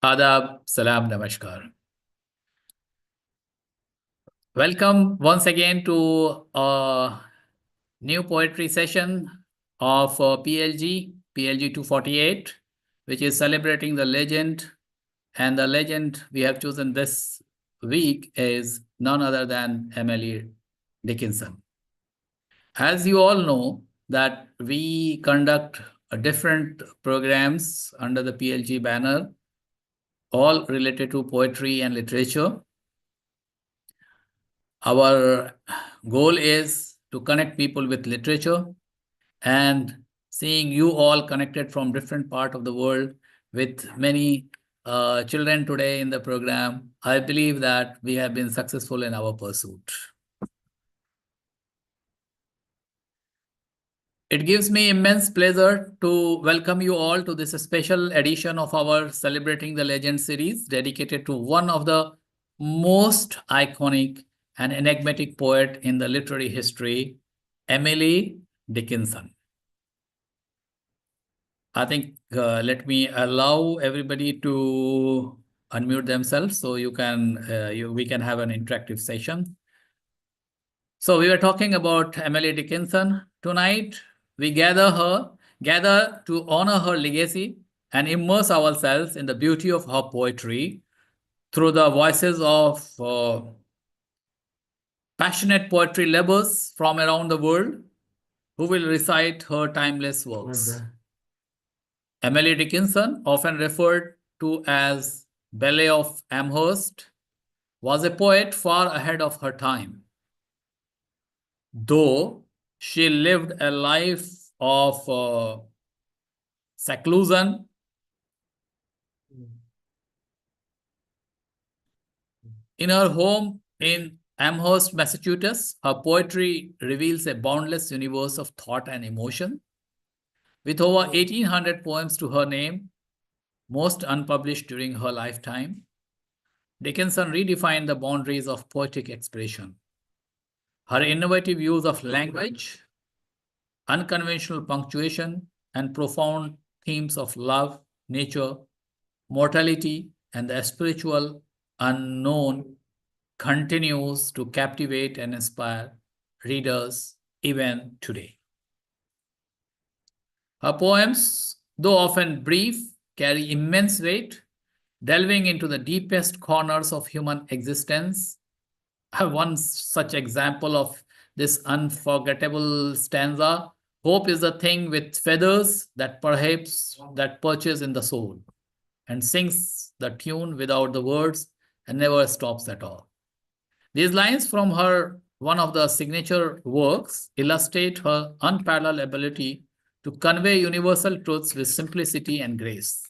Adab, salam, namaskar. Welcome once again to a new poetry session of PLG 248, which is celebrating the legend. And the legend we have chosen this week is none other than Emily Dickinson. As you all know, that we conduct different programs under the PLG banner, all related to poetry and literature. Our goal is to connect people with literature, and seeing you all connected from different parts of the world with many children today in the program, I believe that we have been successful in our pursuit. It gives me immense pleasure to welcome you all to this special edition of our Celebrating the Legend series, dedicated to one of the most iconic and enigmatic poet in the literary history, Emily Dickinson. I think let me allow everybody to unmute themselves so we can have an interactive session. So we were talking about Emily Dickinson. Tonight, we gather to honor her legacy and immerse ourselves in the beauty of her poetry through the voices of passionate poetry lovers from around the world who will recite her timeless works. Emily Dickinson, often referred to as Belle of Amherst, was a poet far ahead of her time. Though she lived a life of seclusion, in her home in Amherst, Massachusetts, her poetry reveals a boundless universe of thought and emotion. With over 1,800 poems to her name, most unpublished during her lifetime, Dickinson redefined the boundaries of poetic expression. Her innovative use of language, unconventional punctuation, and profound themes of love, nature, mortality, and the spiritual unknown continues to captivate and inspire readers even today. Her poems, though often brief, carry immense weight, delving into the deepest corners of human existence. One such example of this unforgettable stanza: hope is a thing with feathers that perches in the soul and sings the tune without the words and never stops at all. These lines from her one of the signature works illustrate her unparalleled ability to convey universal truths with simplicity and grace.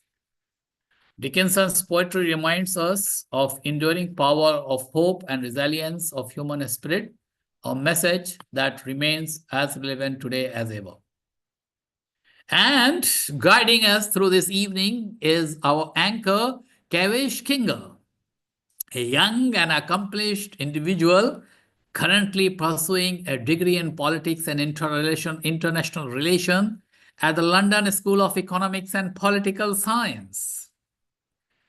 Dickinson's poetry reminds us of enduring power of hope and resilience of human spirit, a message that remains as relevant today as ever. And guiding us through this evening is our anchor, Kavi Kinger, a young and accomplished individual currently pursuing a degree in politics and international relation at the London School of Economics and Political Science.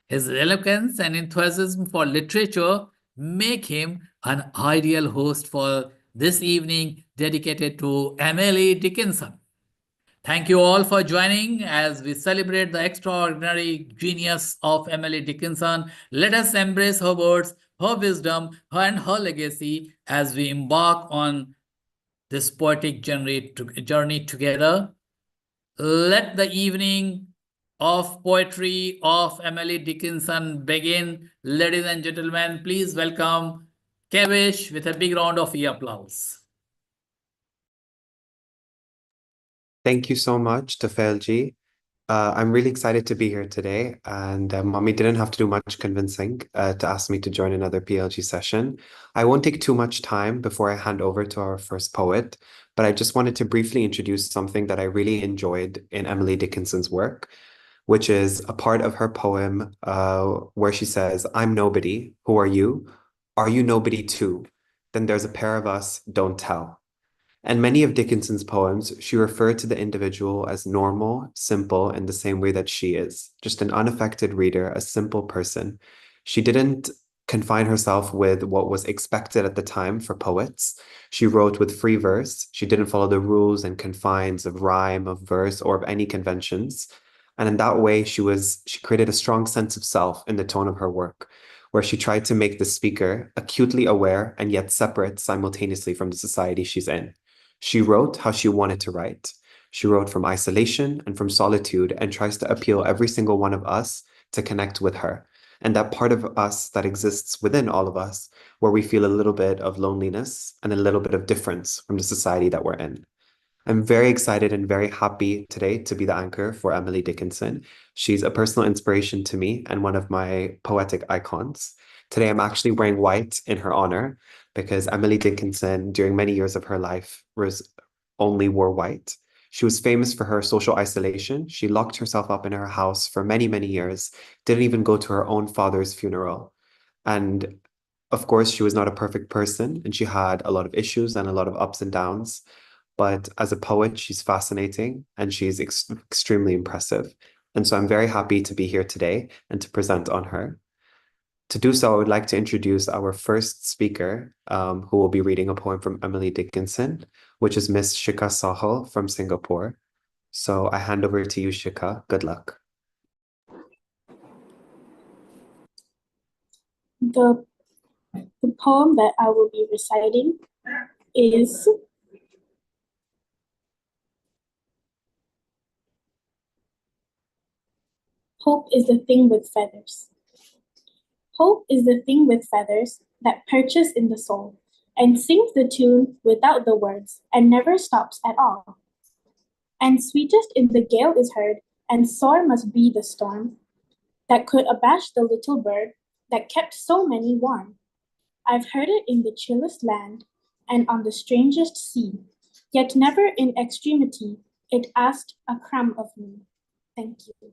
His eloquence and enthusiasm for literature make him an ideal host for this evening dedicated to Emily Dickinson. Thank you all for joining as we celebrate the extraordinary genius of Emily Dickinson. Let us embrace her words, her wisdom, and her legacy as we embark on this poetic journey together. Let the evening of poetry of Emily Dickinson begin. Ladies and gentlemen, please welcome Kavish with a big round of applause. Thank you so much to PLG. I'm really excited to be here today, and Mommy didn't have to do much convincing to ask me to join another PLG session. I won't take too much time before I hand over to our first poet, but I just wanted to briefly introduce something that I really enjoyed in Emily Dickinson's work, which is a part of her poem where she says, "I'm nobody. Who are you? Are you nobody too? Then there's a pair of us, don't tell." And many of Dickinson's poems, she referred to the individual as normal, simple, in the same way that she is, just an unaffected reader, a simple person. She didn't confine herself with what was expected at the time for poets. She wrote with free verse. She didn't follow the rules and confines of rhyme, of verse, or of any conventions. And in that way, she created a strong sense of self in the tone of her work, where she tried to make the speaker acutely aware and yet separate simultaneously from the society she's in. She wrote how she wanted to write. She wrote from isolation and from solitude and tries to appeal every single one of us to connect with her. And that part of us that exists within all of us, where we feel a little bit of loneliness and a little bit of difference from the society that we're in. I'm very excited and very happy today to be the anchor for Emily Dickinson. She's a personal inspiration to me and one of my poetic icons. Today, I'm actually wearing white in her honor because Emily Dickinson, during many years of her life, only wore white. She was famous for her social isolation. She locked herself up in her house for many, many years, didn't even go to her own father's funeral. And of course, she was not a perfect person and she had a lot of issues and a lot of ups and downs. But as a poet, she's fascinating and she's extremely impressive. And so I'm very happy to be here today and to present on her. To do so, I would like to introduce our first speaker, who will be reading a poem from Emily Dickinson, which is Miss Shika Sahal from Singapore. So I hand over to you, Shika. Good luck. The poem that I will be reciting is Hope is the thing with feathers. Hope is the thing with feathers that perches in the soul and sings the tune without the words and never stops at all. And sweetest in the gale is heard, and sore must be the storm that could abash the little bird that kept so many warm. I've heard it in the chillest land and on the strangest sea, yet never in extremity it asked a crumb of me. Thank you.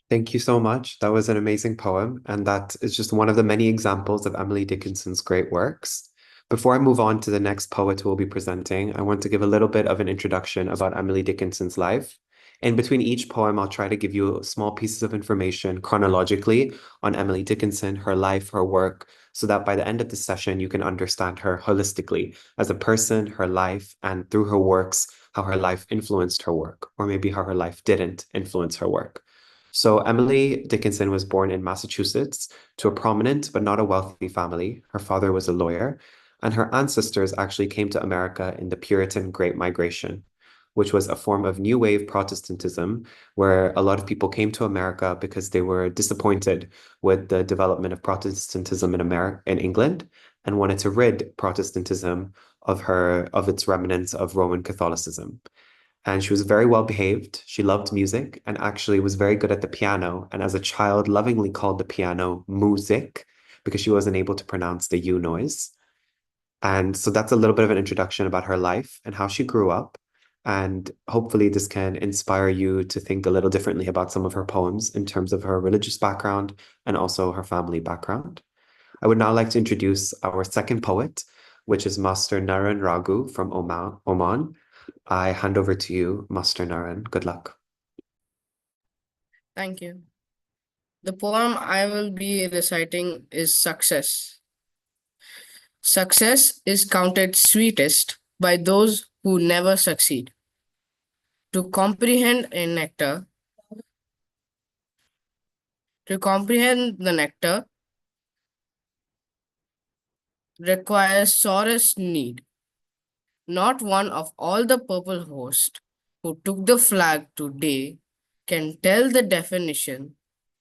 Thank you so much. That was an amazing poem, and that is just one of the many examples of Emily Dickinson's great works. Before I move on to the next poet who will be presenting, I want to give a little bit of an introduction about Emily Dickinson's life. In between each poem, I'll try to give you small pieces of information chronologically on Emily Dickinson, her life, her work, so that by the end of the session, you can understand her holistically as a person, her life, and through her works, how her life influenced her work, or maybe how her life didn't influence her work. So Emily Dickinson was born in Massachusetts to a prominent but not a wealthy family. Her father was a lawyer, and her ancestors actually came to America in the Puritan Great Migration, which was a form of new wave Protestantism, where a lot of people came to America because they were disappointed with the development of Protestantism in England, and wanted to rid Protestantism of its remnants of Roman Catholicism. And she was very well behaved. She loved music and actually was very good at the piano. And as a child, lovingly called the piano music because she wasn't able to pronounce the U noise. And so that's a little bit of an introduction about her life and how she grew up. And hopefully this can inspire you to think a little differently about some of her poems in terms of her religious background and also her family background. I would now like to introduce our second poet, which is Master Naran Raghu from Oman. I hand over to you, Master Naran. Good luck. Thank you. The poem I will be reciting is Success. Success is counted sweetest by those who never succeed. To comprehend a nectar, to comprehend the nectar requires sorest need, not one of all the purple host who took the flag today can tell the definition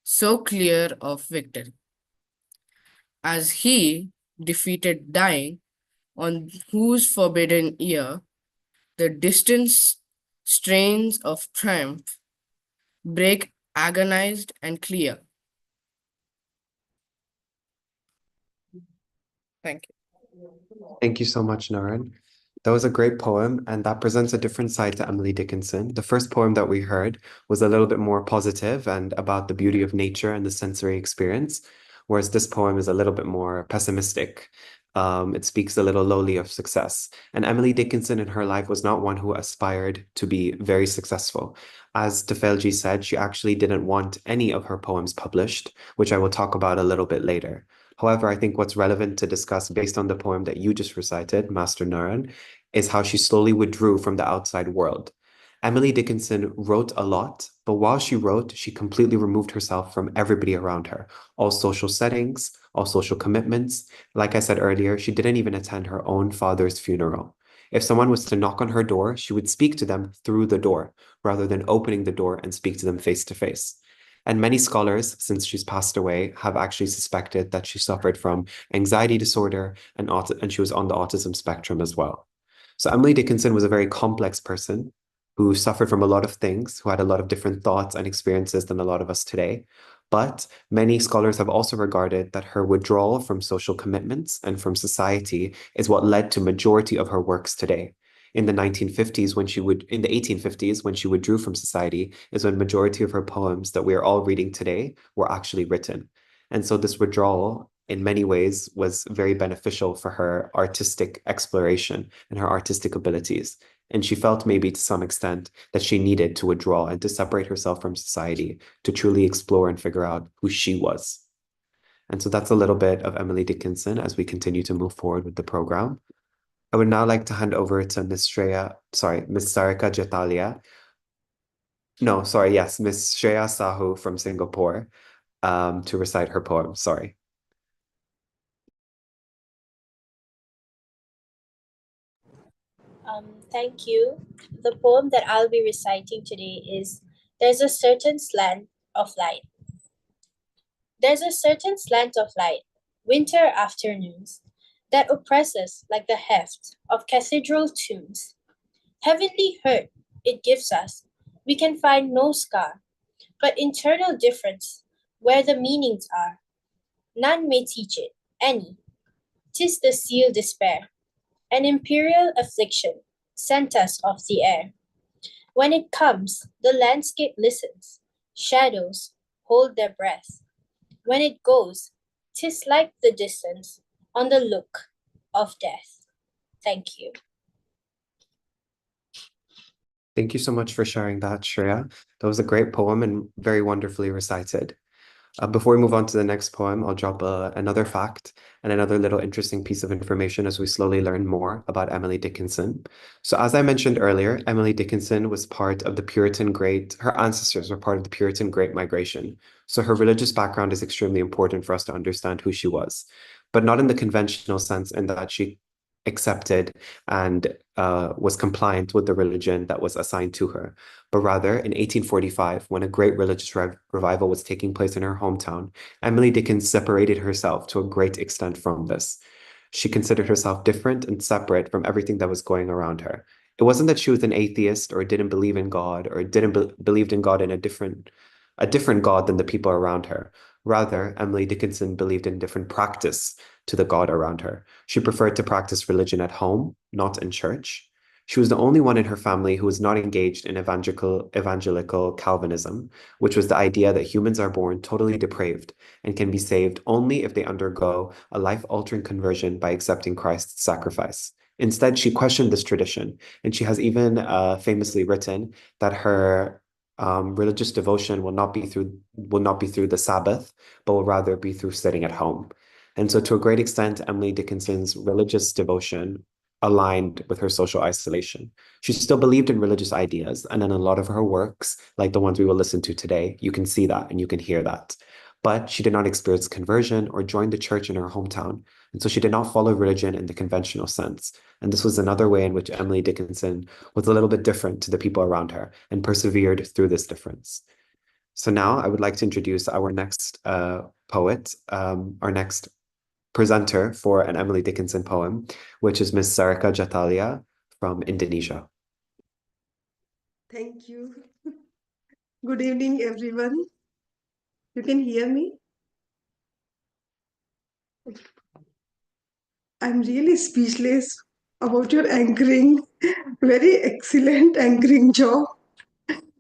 so clear of victory. As he defeated dying, on whose forbidden ear the distant strains of triumph break agonized and clear. Thank you. Thank you so much, Naren. That was a great poem, and that presents a different side to Emily Dickinson. The first poem that we heard was a little bit more positive and about the beauty of nature and the sensory experience, whereas this poem is a little bit more pessimistic. It speaks a little lowly of success. And Emily Dickinson in her life was not one who aspired to be very successful. As Tefelji said, she actually didn't want any of her poems published, which I will talk about a little bit later. However, I think what's relevant to discuss based on the poem that you just recited, Master Naran, is how she slowly withdrew from the outside world. Emily Dickinson wrote a lot, but while she wrote, she completely removed herself from everybody around her, all social settings, all social commitments. Like I said earlier, she didn't even attend her own father's funeral. If someone was to knock on her door, she would speak to them through the door rather than opening the door and speak to them face to face. And many scholars, since she's passed away, have actually suspected that she suffered from anxiety disorder and she was on the autism spectrum as well. So Emily Dickinson was a very complex person who suffered from a lot of things, who had a lot of different thoughts and experiences than a lot of us today. But many scholars have also regarded that her withdrawal from social commitments and from society is what led to majority of her works today. In the 1850s, when she withdrew from society, is when majority of her poems that we are all reading today were actually written. And so this withdrawal, in many ways, was very beneficial for her artistic exploration and her artistic abilities. And she felt maybe to some extent that she needed to withdraw and to separate herself from society to truly explore and figure out who she was. And so that's a little bit of Emily Dickinson as we continue to move forward with the program. I would now like to hand over to Miss Sarika Jatalia. No, sorry, yes, Miss Shreya Sahu from Singapore, to recite her poem. Sorry. Thank you. The poem that I'll be reciting today is There's a Certain Slant of Light. There's a certain slant of light, winter afternoons, that oppresses like the heft of cathedral tunes. Heavenly hurt it gives us, we can find no scar, but internal difference where the meanings are. None may teach it, any. 'Tis the seal despair, an imperial affliction sent us off the air. When it comes, the landscape listens, shadows hold their breath. When it goes, 'tis like the distance on the look of death. Thank you. Thank you so much for sharing that, Shreya. That was a great poem and very wonderfully recited. Before we move on to the next poem, I'll drop another fact and another little interesting piece of information as we slowly learn more about Emily Dickinson. So as I mentioned earlier, Emily Dickinson was part of the her ancestors were part of the Puritan Great Migration. So her religious background is extremely important for us to understand who she was, but not in the conventional sense in that she accepted and was compliant with the religion that was assigned to her, but rather in 1845, when a great religious revival was taking place in her hometown, Emily Dickinson separated herself to a great extent from this. She considered herself different and separate from everything that was going around her. It wasn't that she was an atheist or didn't believe in God or didn't believed in God in a different God than the people around her. Rather, Emily Dickinson believed in different practice to the God around her. She preferred to practice religion at home, not in church. She was the only one in her family who was not engaged in evangelical Calvinism, which was the idea that humans are born totally depraved and can be saved only if they undergo a life-altering conversion by accepting Christ's sacrifice. Instead, she questioned this tradition, and she has even famously written that her religious devotion will not be through the Sabbath, but will rather be through sitting at home. And so to a great extent, Emily Dickinson's religious devotion aligned with her social isolation. She still believed in religious ideas, and in a lot of her works, like the ones we will listen to today, you can see that and you can hear that. But she did not experience conversion or join the church in her hometown, and so she did not follow religion in the conventional sense. And this was another way in which Emily Dickinson was a little bit different to the people around her and persevered through this difference. So now I would like to introduce our next poet, our next presenter for an Emily Dickinson poem, which is Ms. Sarika Jatalia from Indonesia. Thank you. Good evening, everyone. You can hear me? I'm really speechless about your anchoring. Very excellent anchoring job.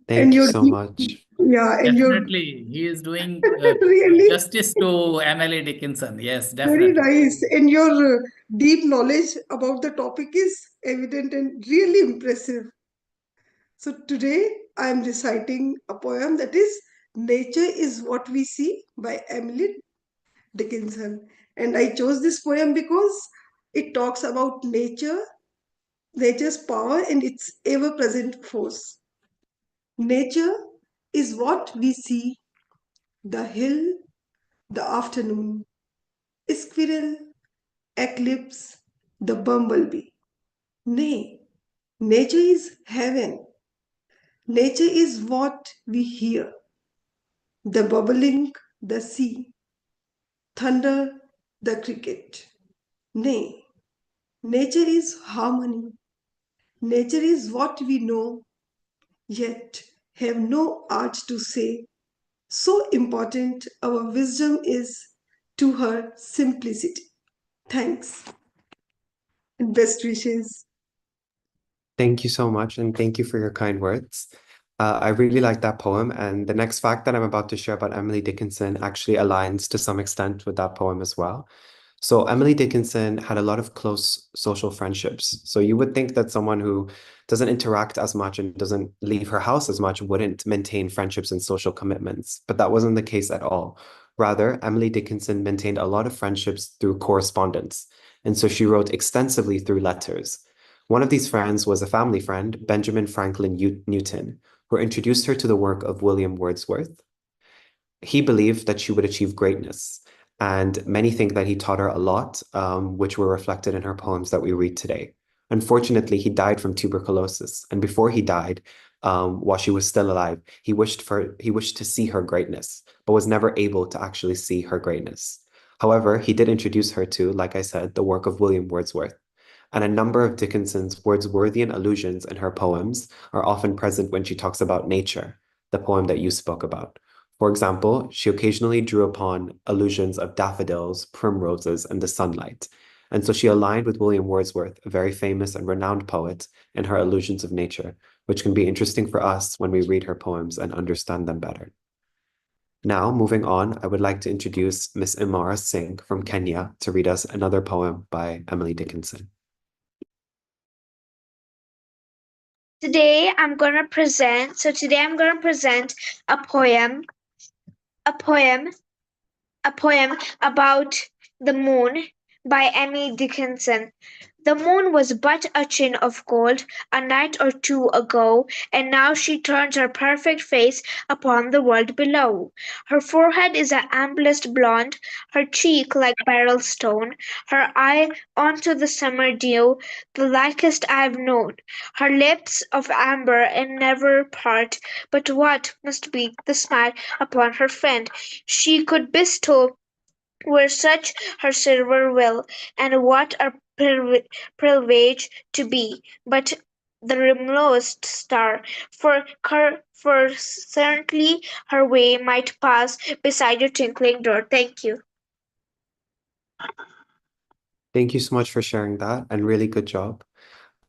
Thank you so much. Yeah, and your Definitely, he is doing really justice to Emily Dickinson. Yes, very definitely. nice. And your deep knowledge about the topic is evident and really impressive. So today I am reciting a poem that is Nature is What We See by Emily Dickinson. And I chose this poem because it talks about nature, nature's power, and its ever present force. Nature is what we see: the hill, the afternoon, squirrel, eclipse, the bumblebee. Nay, nature is heaven. Nature is what we hear: the bubbling, the sea, thunder, the cricket. Nay, nature is harmony. Nature is what we know, yet have no art to say. So important our wisdom is to her simplicity. Thanks and best wishes. Thank you so much, and thank you for your kind words. I really like that poem, and the next fact that I'm about to share about Emily Dickinson actually aligns to some extent with that poem as well. So Emily Dickinson had a lot of close social friendships. So you would think that someone who doesn't interact as much and doesn't leave her house as much wouldn't maintain friendships and social commitments, but that wasn't the case at all. Rather, Emily Dickinson maintained a lot of friendships through correspondence, and so she wrote extensively through letters. One of these friends was a family friend, Benjamin Franklin Newton, who introduced her to the work of William Wordsworth. He believed that she would achieve greatness, and many think that he taught her a lot, which were reflected in her poems that we read today. Unfortunately, he died from tuberculosis, and before he died, while she was still alive, he wished to see her greatness, but was never able to actually see her greatness. However, he did introduce her to, like I said, the work of William Wordsworth. And a number of Dickinson's Wordsworthian allusions in her poems are often present when she talks about nature, the poem that you spoke about. For example, she occasionally drew upon allusions of daffodils, primroses, and the sunlight. And so she aligned with William Wordsworth, a very famous and renowned poet, in her allusions of nature, which can be interesting for us when we read her poems and understand them better. Now, moving on, I would like to introduce Miss Imara Singh from Kenya to read us another poem by Emily Dickinson. Today I'm gonna present a poem, a poem, a poem about the moon by Emily Dickinson. The moon was but a chin of gold a night or two ago, and now she turns her perfect face upon the world below. Her forehead is an amblest blonde, her cheek like beryl stone, her eye onto the summer dew, the likest I've known. Her lips of amber and never part, but what must be the smile upon her friend she could bestow were such her silver will, and what a privilege to be but the remotest star, for certainly her way might pass beside your twinkling door. Thank you. Thank you so much for sharing that, and really good job.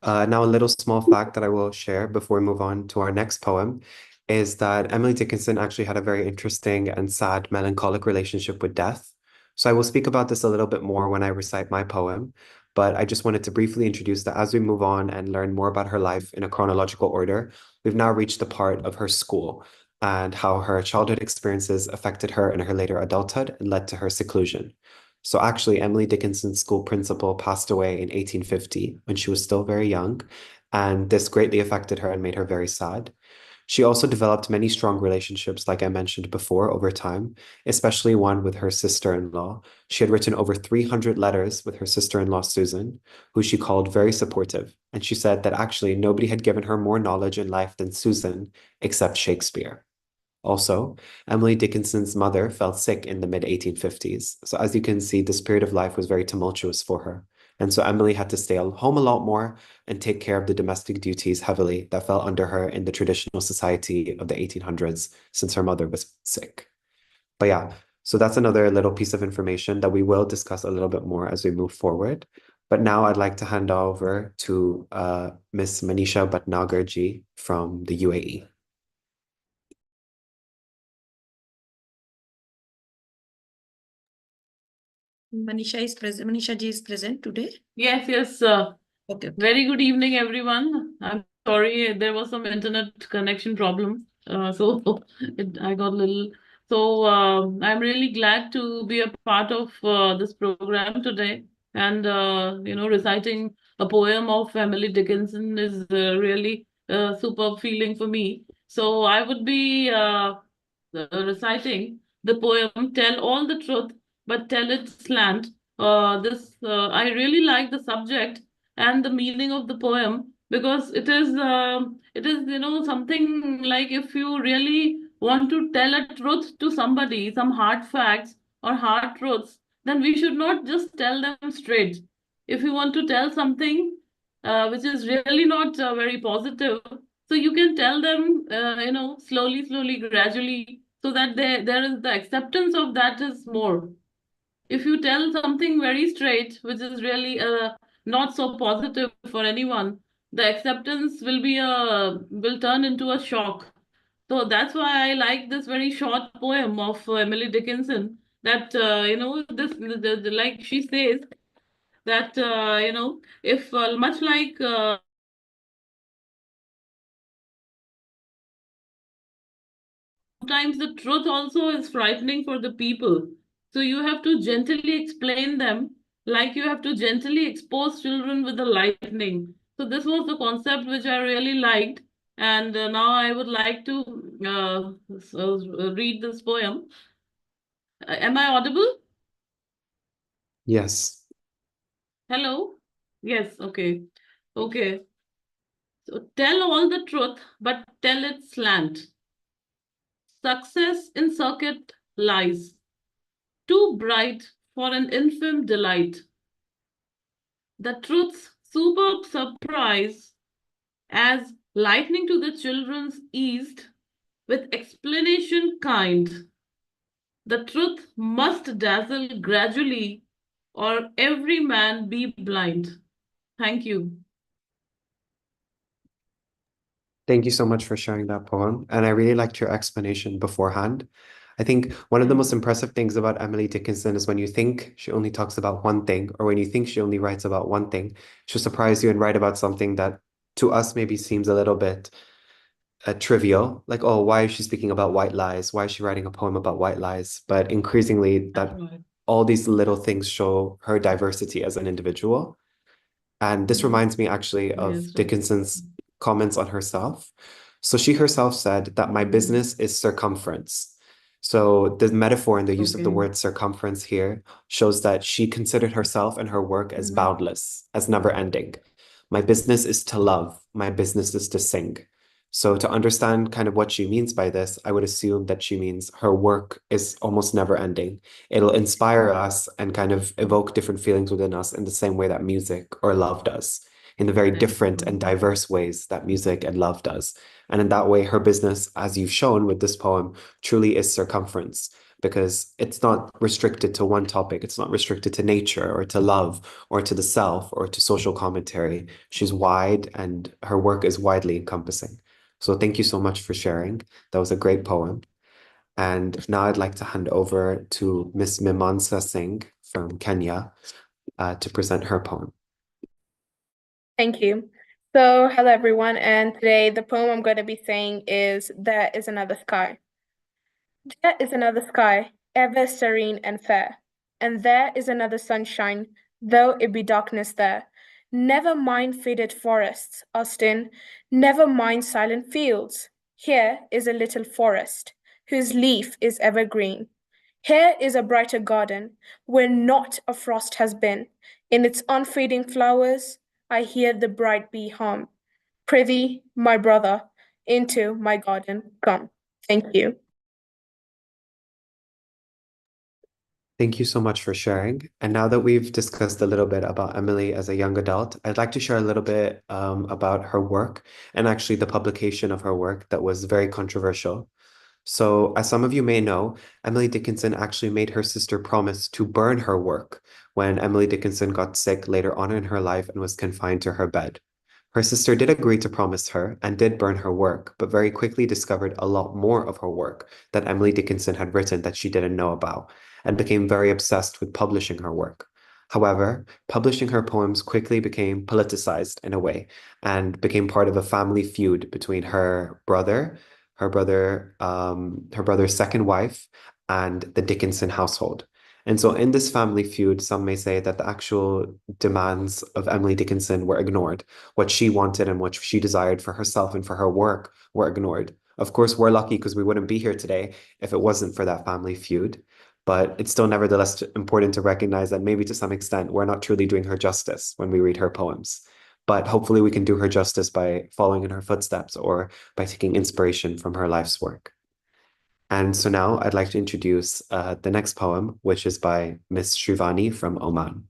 Now, a little small fact that I will share before we move on to our next poem is that Emily Dickinson actually had a very interesting and sad, melancholic relationship with death. So I will speak about this a little bit more when I recite my poem. but I just wanted to briefly introduce that as we move on and learn more about her life in a chronological order, we've now reached the part of her school and how her childhood experiences affected her in her later adulthood and led to her seclusion. So actually, Emily Dickinson's school principal passed away in 1850 when she was still very young, and this greatly affected her and made her very sad. She also developed many strong relationships, like I mentioned before, over time, especially one with her sister-in-law. She had written over 300 letters with her sister-in-law, Susan, who she called very supportive. And she said that actually nobody had given her more knowledge in life than Susan, except Shakespeare. Also, Emily Dickinson's mother fell sick in the mid-1850s. So as you can see, this period of life was very tumultuous for her. And so Emily had to stay home a lot more and take care of the domestic duties heavily that fell under her in the traditional society of the 1800s since her mother was sick. But yeah, so that's another little piece of information that we will discuss a little bit more as we move forward. But now I'd like to hand over to Miss Manisha Bhatnagarji from the UAE. Manisha ji is present today. Yes. Okay. Very good evening, everyone. I'm sorry there was some internet connection problem. So I got a little. So I'm really glad to be a part of this program today. And reciting a poem of Emily Dickinson is really a superb feeling for me. So I would be reciting the poem "Tell All the Truth, but Tell It Slant." This I really like the subject and the meaning of the poem because it is something like if you really want to tell a truth to somebody, some hard facts or hard truths, then we should not just tell them straight. If you want to tell something which is really not very positive, so you can tell them slowly, gradually, so that there is the acceptance of that is more. If you tell something very straight, which is really not so positive for anyone, the acceptance will turn into a shock. So that's why I like this very short poem of Emily Dickinson. That like she says that if much like sometimes the truth also is frightening for the people. So you have to gently explain them, like you have to gently expose children with the lightning. So this was the concept which I really liked. And now I would like to read this poem. Am I audible? Yes. Hello? Yes, okay. Okay. So tell all the truth, but tell it slant. Success in circuit lies, too bright for an infant delight. The truth's superb surprise, as lightning to the children's east, with explanation kind. The truth must dazzle gradually, or every man be blind. Thank you. Thank you so much for sharing that poem. And I really liked your explanation beforehand. I think one of the most impressive things about Emily Dickinson is when you think she only talks about one thing, or when you think she only writes about one thing, she'll surprise you and write about something that to us maybe seems a little bit trivial. Like, oh, why is she speaking about white lies? Why is she writing a poem about white lies? But increasingly, that all these little things show her diversity as an individual. And this reminds me actually of Yes, right. Dickinson's comments on herself. So she herself said that my business is circumference. So the metaphor and the use of the Okay. word circumference here shows that she considered herself and her work as boundless, as never ending. My business is to love. My business is to sing. So to understand kind of what she means by this, I would assume that she means her work is almost never ending. It'll inspire us and kind of evoke different feelings within us in the same way that music or love does, in the very different and diverse ways that music and love does. And in that way, her business, as you've shown with this poem, truly is circumference, because it's not restricted to one topic. It's not restricted to nature or to love or to the self or to social commentary. She's wide and her work is widely encompassing. So thank you so much for sharing. That was a great poem. And now I'd like to hand over to Miss Mimansa Singh from Kenya to present her poem. Thank you. So, hello everyone, and today the poem I'm going to be saying is There is Another Sky. There is another sky, ever serene and fair, and there is another sunshine, though it be darkness there. Never mind faded forests, Austin, never mind silent fields. Here is a little forest, whose leaf is evergreen. Here is a brighter garden, where not a frost has been. In its unfading flowers, I hear the bright bee hum. Prithee, my brother, into my garden come. Thank you. Thank you so much for sharing. And now that we've discussed a little bit about Emily as a young adult, I'd like to share a little bit about her work and actually the publication of her work that was very controversial. So, as some of you may know, Emily Dickinson actually made her sister promise to burn her work when Emily Dickinson got sick later on in her life and was confined to her bed. Her sister did agree to promise her and did burn her work, but very quickly discovered a lot more of her work that Emily Dickinson had written that she didn't know about, and became very obsessed with publishing her work. However, publishing her poems quickly became politicized in a way and became part of a family feud between her brother's second wife, and the Dickinson household. And so, in this family feud, some may say that the actual demands of Emily Dickinson were ignored. What she wanted and what she desired for herself and for her work were ignored. Of course, we're lucky because we wouldn't be here today if it wasn't for that family feud. But it's still nevertheless important to recognize that maybe to some extent we're not truly doing her justice when we read her poems. But hopefully we can do her justice by following in her footsteps or by taking inspiration from her life's work. And so now I'd like to introduce the next poem, which is by Miss Shrivani from Oman.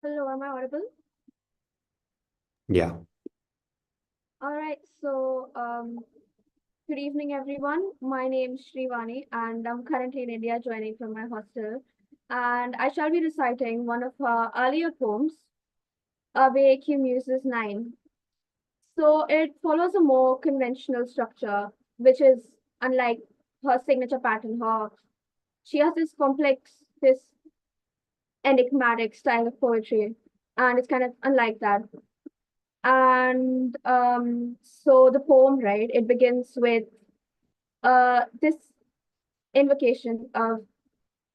Hello, am I audible? Yeah. All right, so good evening, everyone. My name is Shrivani, and I'm currently in India, joining from my hostel. And I shall be reciting one of her earlier poems, Awake You Muses 9. So it follows a more conventional structure, which is unlike her signature pattern. She has this complex, this enigmatic style of poetry, and it's kind of unlike that. And so the poem, right, it begins with this invocation of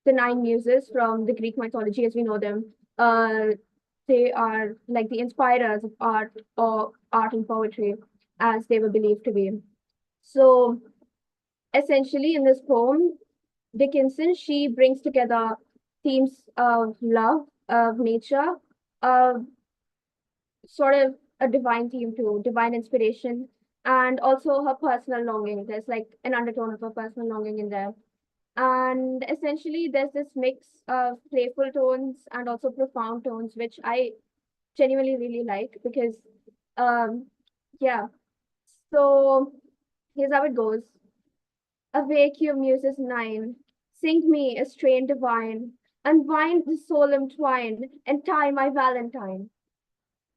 the nine muses from the Greek mythology as we know them. They are like the inspirers of art or art and poetry as they were believed to be. So essentially in this poem, Dickinson, she brings together themes of love, of nature, of sort of a divine theme too, divine inspiration, and also her personal longing. There's like an undertone of her personal longing in there. And essentially, there's this mix of playful tones and also profound tones, which I genuinely really like because, yeah. So here's how it goes. Awake, your muses 9. Sing me a strain divine. Unwind the solemn twine and tie my valentine.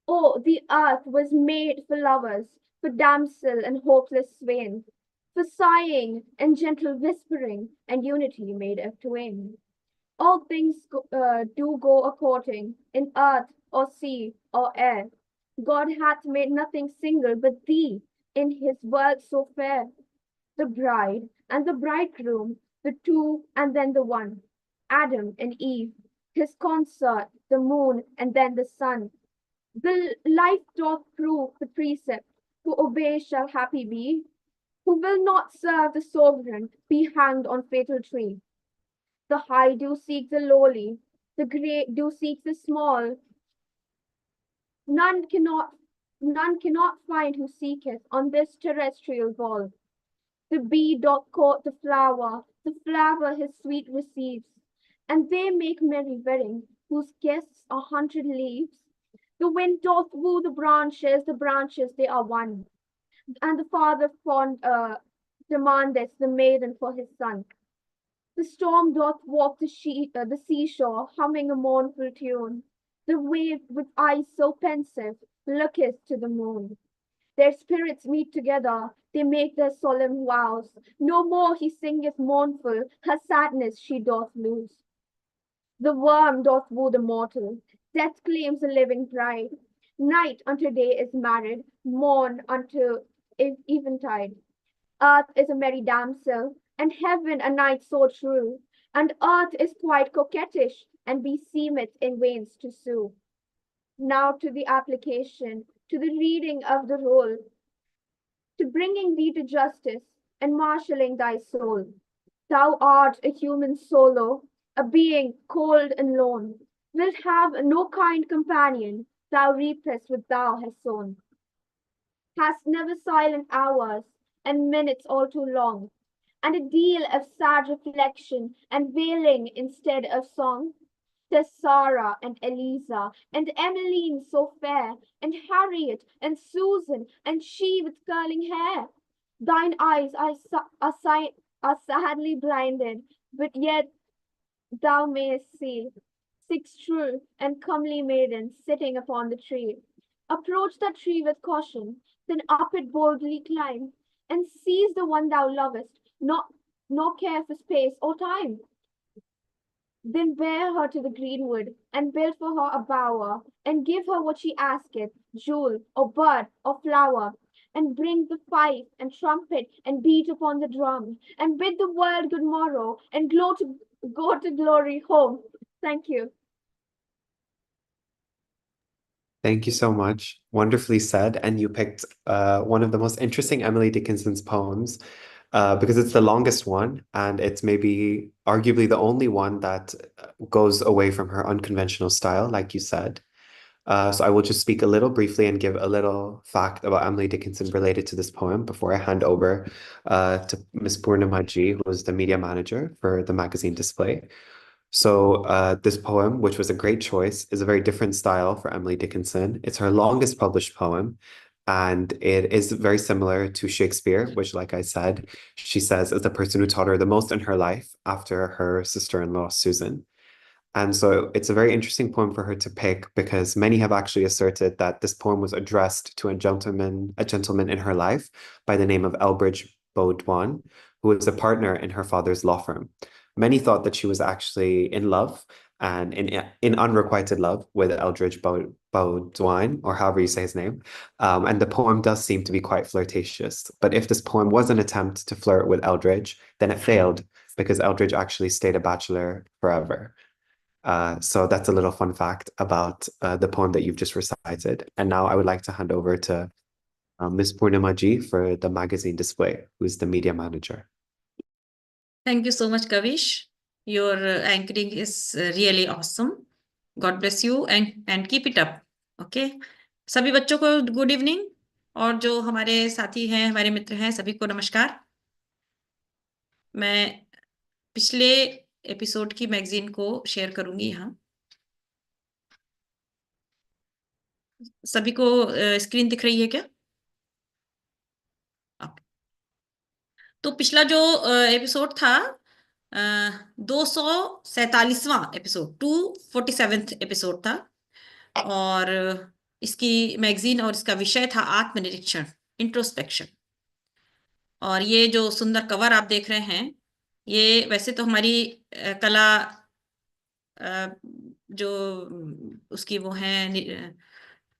Oh, the earth was made for lovers, for damsel and hopeless swain, for sighing and gentle whispering, and unity made of twain. All things do go according, in earth or sea or air. God hath made nothing single but thee, in his world so fair. The bride and the bridegroom, the two and then the one. Adam and Eve, his consort, the moon and then the sun. The life doth prove the precept, who obeys shall happy be, who will not serve the sovereign, be hanged on fatal tree. The high do seek the lowly, the great do seek the small. None cannot find who seeketh on this terrestrial ball. The bee doth court the flower his sweet receives, and they make merry wedding, whose guests are 100 leaves. The wind doth woo the branches they are one, and the father fond demandeth the maiden for his son. The storm doth walk the seashore, humming a mournful tune. The wave with eyes so pensive looketh to the moon. Their spirits meet together, they make their solemn vows. No more he singeth mournful, her sadness she doth lose. The worm doth woo the mortal, death claims a living bride. Night unto day is married, morn unto eventide. Earth is a merry damsel, and heaven a knight so true. And earth is quite coquettish, and beseemeth in vains to sue. Now to the application, to the reading of the roll, to bringing thee to justice, and marshalling thy soul. Thou art a human solo, a being cold and lone. Wilt have no kind companion, thou reapest what thou hast sown. Hast never silent hours, and minutes all too long, and a deal of sad reflection, and wailing instead of song? 'Tis Sarah and Eliza, and Emmeline so fair, and Harriet and Susan, and she with curling hair. Thine eyes are sadly blinded, but yet thou mayest see 6 true and comely maidens sitting upon the tree. Approach that tree with caution, then up it boldly climb, and seize the one thou lovest, nor care for space or time. Then bear her to the greenwood, and build for her a bower, and give her what she asketh, jewel, or bud, or flower. And bring the fife and trumpet, and beat upon the drum, and bid the world good morrow, and go to glory home. Thank you. Thank you so much. Wonderfully said. And you picked one of the most interesting Emily Dickinson's poems because it's the longest one, and it's maybe arguably the only one that goes away from her unconventional style, like you said. So I will just speak a little briefly and give a little fact about Emily Dickinson related to this poem before I hand over to Ms. Purnima Ji, who is the media manager for the magazine display. So this poem, which was a great choice, is a very different style for Emily Dickinson. It's her longest published poem, and it is very similar to Shakespeare, which, like I said, she says is the person who taught her the most in her life after her sister-in-law, Susan. And so it's a very interesting poem for her to pick because many have actually asserted that this poem was addressed to a gentleman in her life by the name of Elbridge Bowdoin, who was a partner in her father's law firm. Many thought that she was actually in love and in unrequited love with Eldridge Bowdoin, or however you say his name. And the poem does seem to be quite flirtatious. But if this poem was an attempt to flirt with Eldridge, then it failed because Eldridge actually stayed a bachelor forever. So that's a little fun fact about the poem that you've just recited. And now I would like to hand over to Ms. Purnima Ji for the magazine display, who's the media manager. Thank you so much, Kavish. Your anchoring is really awesome. God bless you and keep it up. Okay. सभी बच्चों को good evening और जो हमारे साथी हैं, हमारे मित्र हैं, सभी को नमस्कार। मैं पिछले एपिसोड की मैगजीन को शेयर करूंगी यहाँ। सभी को स्क्रीन दिख रही है क्या? तो पिछला जो एपिसोड था 247वां एपिसोड 247th एपिसोड था और इसकी मैगजीन और इसका विषय था आत्मनिरीक्षण, इंट्रोस्पेक्शन। और ये जो सुंदर कवर आप देख रहे हैं, ये वैसे तो हमारी कला जो उसकी वो हैं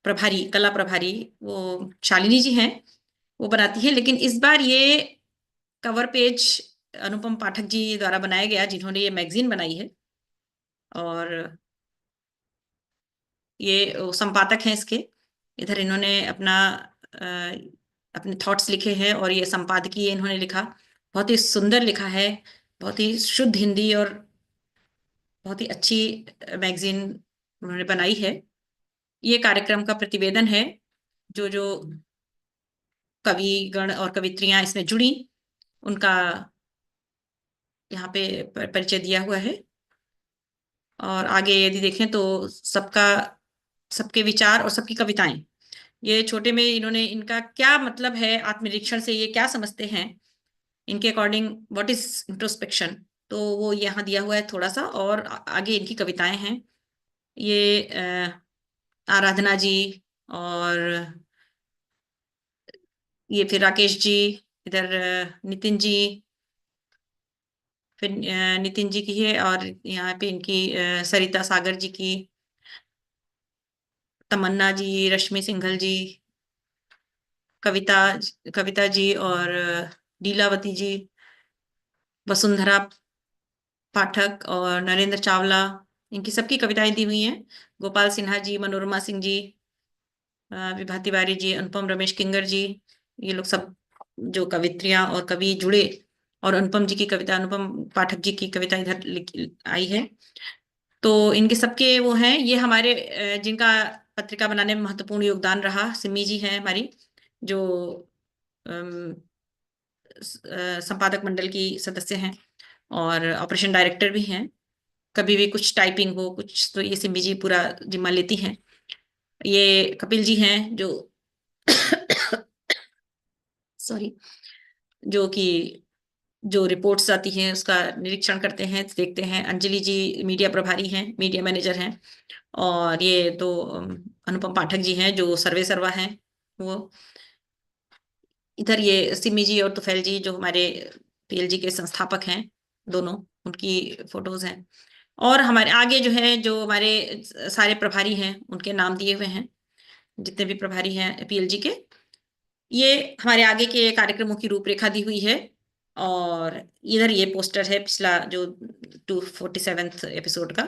प्रभारी, कला प्रभारी, वो शालिनी जी हैं, वो बनाती है। लेकिन इस बार ये कवर पेज अनुपम पाठक जी द्वारा बनाया गया, जिन्होंने ये मैगजीन बनाई है। और ये संपादक हैं इसके, इधर इन्होंने अपने थॉट्स लिखे हैं और ये संपादकीय इन्होंने लिखा। बहुत ही सुंदर लिखा है, बहुत ही शुद्ध हिंदी और बहुत ही अच्छी मैगजीन उन्होंने बनाई है। ये कार्यक्रम का प्रतिवेदन है। जो जो कविगण और कवित्रियां इसमें जुड़ी, उनका यहाँ पे परिचय दिया हुआ है। और आगे यदि देखें तो सबके विचार और सबकी कविताएं, ये छोटे में इन्होंने इनका क्या मतलब है, आत्मनिरीक्षण से ये क्या समझते हैं, इनके अकॉर्डिंग व्हाट इज इंट्रोस्पेक्शन, तो वो यहाँ दिया हुआ है थोड़ा सा। और आगे इनकी कविताएं हैं। ये आराधना जी और ये फिर राकेश जी, इधर नितिन जी, फिर नितिन जी की है, और यहाँ पे इनकी सरिता सागर जी की, तमन्ना जी, रश्मि सिंघल जी, कविता कविता जी, और लीलावती जी, वसुंधरा पाठक और नरेंद्र चावला, इनकी सबकी कविताएं दी हुई हैं। गोपाल सिन्हा जी, मनोरमा सिंह जी, विभा तिवारी जी, अनुपम रमेश किंगर जी, ये लोग सब जो कवित्रियां और कवि जुड़े, और अनुपम जी की कविता, अनुपम पाठक जी की कविता इधर आई है। तो इनके सबके वो हैं, ये हमारे जिनका पत्रिका बनाने में महत्वपूर्ण योगदान रहा। सिमी जी हैं हमारी, जो संपादक मंडल की सदस्य हैं और ऑपरेशन डायरेक्टर भी हैं। कभी भी कुछ टाइपिंग हो कुछ, तो ये सिमी जी पूरा जिम्मा लेती हैं। ये कपिल जी हैं जो सॉरी, जो कि जो रिपोर्ट्स आती हैं उसका निरीक्षण करते हैं, देखते हैं। अंजलि जी मीडिया प्रभारी हैं, मीडिया मैनेजर हैं। और ये तो अनुपम पाठक जी हैं जो सर्वे सर्वा हैं वो। इधर ये सिमी जी और तुफैल जी जो हमारे पीएलजी के संस्थापक हैं, दोनों, उनकी फोटोज हैं। और हमारे आगे जो है, जो हमारे सारे प्रभारी हैं उनके नाम दिए हुए हैं, जितने भी प्रभारी हैं पीएलजी के। ये हमारे आगे के कार्यक्रमों की रूपरेखा दी हुई है। और इधर ये पोस्टर है पिछला, जो 247th एपिसोड का।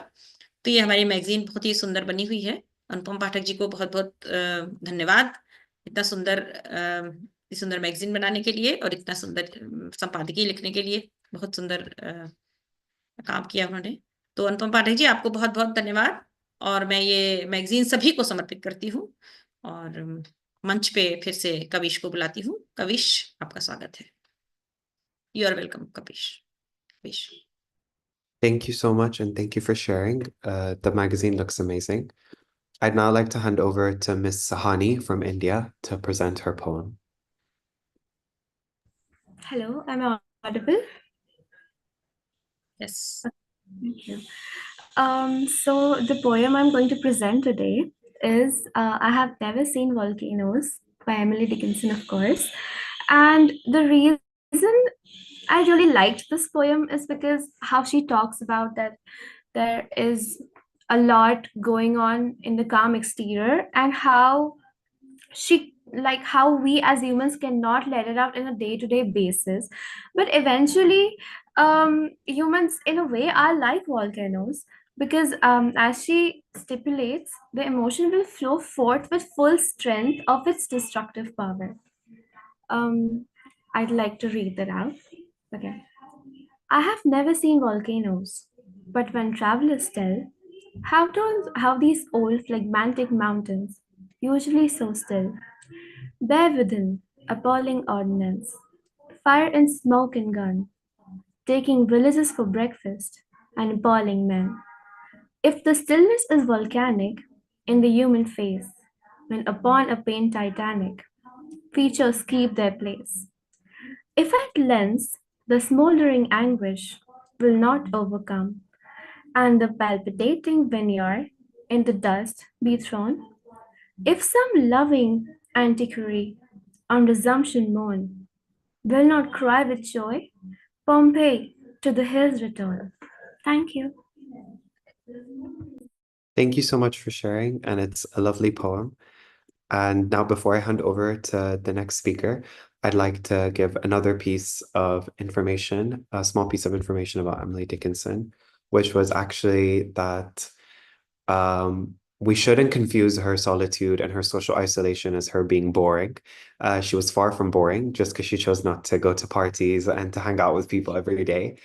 तो ये हमारी मैगजीन बहुत ही सुंदर बनी हुई है। अनुपम पाठक जी को बहुत बहुत धन्यवाद, इतना सुंदर मैगजीन बनाने के लिए, और इतना सुंदर संपादकीय लिखने के लिए। बहुत सुंदर काम किया उन्होंने। तो अनुपम पाठक जी, आपको बहुत बहुत धन्यवाद। और मैं ये मैगजीन सभी को समर्पित करती हूँ। और मंच पे फिर से कविश को बुलाती हूँ। कविश, आपका स्वागत है। You are welcome Kavish. Kavish. Thank you so much, and thank you for sharing. The magazine looks amazing. I'd now like to hand over to Miss Sahani from India to present her poem. Hello, am I audible? Yes. Thank you. So the poem I'm going to present today is I Have Never Seen Volcanoes by Emily Dickinson, of course. And the reason I really liked this poem is because how she talks about that there is a lot going on in the calm exterior, and how how we as humans cannot let it out in a day-to-day basis. But eventually humans in a way are like volcanoes, because as she stipulates, the emotion will flow forth with full strength of its destructive power. I'd like to read that out. Okay. I have never seen volcanoes, but when travelers tell how these old phlegmatic mountains, usually so still, bear within appalling ordnance, fire and smoke and gun, taking villages for breakfast, and appalling men. If the stillness is volcanic in the human face, when upon a pain titanic, features keep their place. If at length the smouldering anguish will not overcome, and the palpitating vineyard in the dust be thrown, if some loving antiquary on resumption mourn, will not cry with joy, Pompeii to the hills return. Thank you. Thank you so much for sharing, and it's a lovely poem. And now, before I hand over to the next speaker, I'd like to give another piece of information, a small piece of information about Emily Dickinson, which was actually that we shouldn't confuse her solitude and her social isolation as her being boring. She was far from boring just because she chose not to go to parties and to hang out with people every day.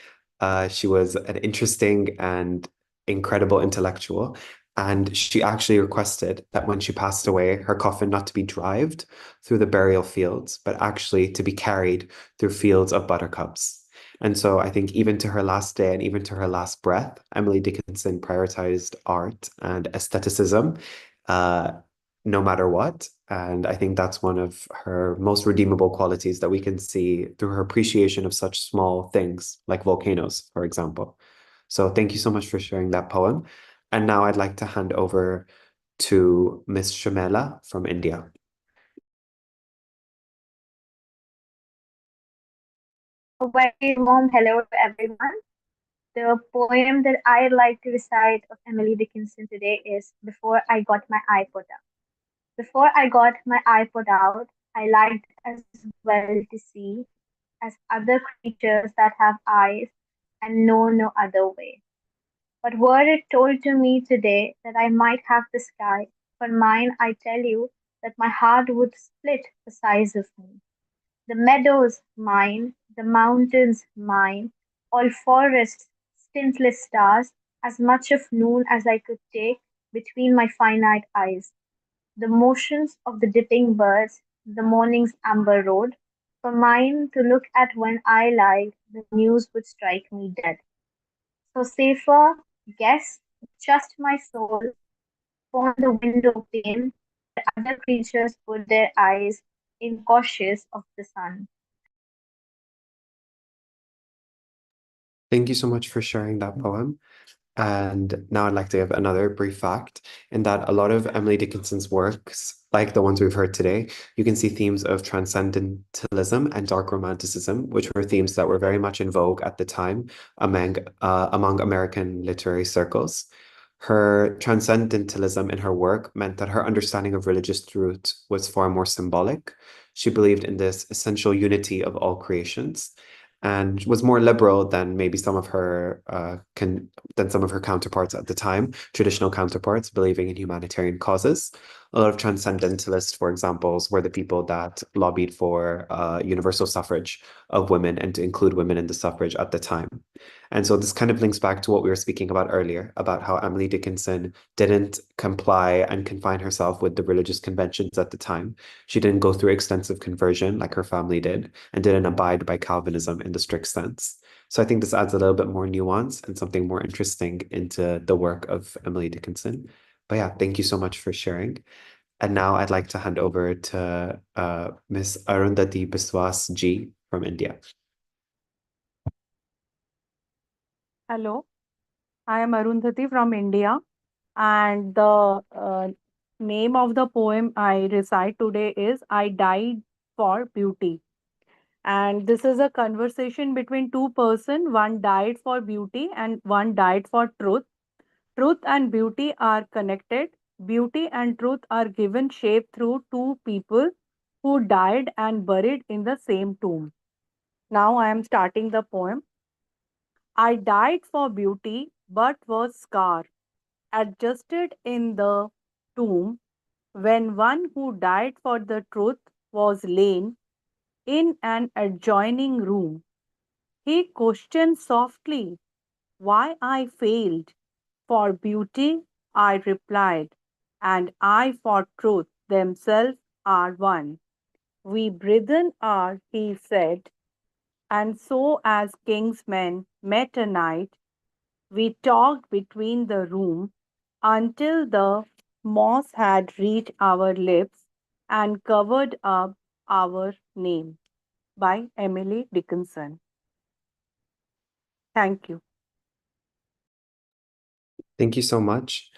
She was an interesting and incredible intellectual. And she actually requested that when she passed away, her coffin not to be drived through the burial fields, but actually to be carried through fields of buttercups. And so I think even to her last day and even to her last breath, Emily Dickinson prioritized art and aestheticism, no matter what. And I think that's one of her most redeemable qualities that we can see through her appreciation of such small things like volcanoes, for example. So thank you so much for sharing that poem. And now I'd like to hand over to Miss Sammelan from India. A very warm hello to everyone. The poem that I'd like to recite of Emily Dickinson today is Before I Got My iPod Out. Before I got my iPod out, I liked as well to see as other creatures that have eyes and know no other way. But were it told to me today that I might have the sky for mine, I tell you that my heart would split the size of me. The meadows mine, the mountains mine, all forests, stintless stars, as much of noon as I could take between my finite eyes. The motions of the dipping birds, the morning's amber road, for mine to look at when I lied, the news would strike me dead. So safer, guess, just my soul upon the window pane, where other creatures put their eyes incautious of the sun. Thank you so much for sharing that poem. And now I'd like to give another brief fact in that a lot of Emily Dickinson's works, like the ones we've heard today, you can see themes of transcendentalism and dark romanticism, which were themes that were very much in vogue at the time among American literary circles. Her transcendentalism in her work meant that her understanding of religious truth was far more symbolic. She believed in this essential unity of all creations and was more liberal than maybe some of her than some of her counterparts at the time, traditional counterparts believing in humanitarian causes. A lot of transcendentalists, for example, were the people that lobbied for universal suffrage of women and to include women in the suffrage at the time. And so this kind of links back to what we were speaking about earlier, about how Emily Dickinson didn't comply and confine herself with the religious conventions at the time. She didn't go through extensive conversion like her family did, and didn't abide by Calvinism in the strict sense. So I think this adds a little bit more nuance and something more interesting into the work of Emily Dickinson. But yeah, thank you so much for sharing. And now I'd like to hand over to Miss Arundhati Biswas Ji from India. Hello, I am Arundhati from India, and the name of the poem I recite today is I Died for Beauty. And this is a conversation between two persons. One died for beauty and one died for truth. Truth and beauty are connected. Beauty and truth are given shape through two people who died and buried in the same tomb. Now I am starting the poem. I died for beauty, but was scarred, adjusted in the tomb when one who died for the truth was lain in an adjoining room. He questioned softly why I failed. For beauty, I replied, and I for truth themselves are one. We brethren are, he said, and so as king's men met a night, we talked between the room until the moss had reached our lips and covered up our name. By Emily Dickinson. Thank you. Thank you so much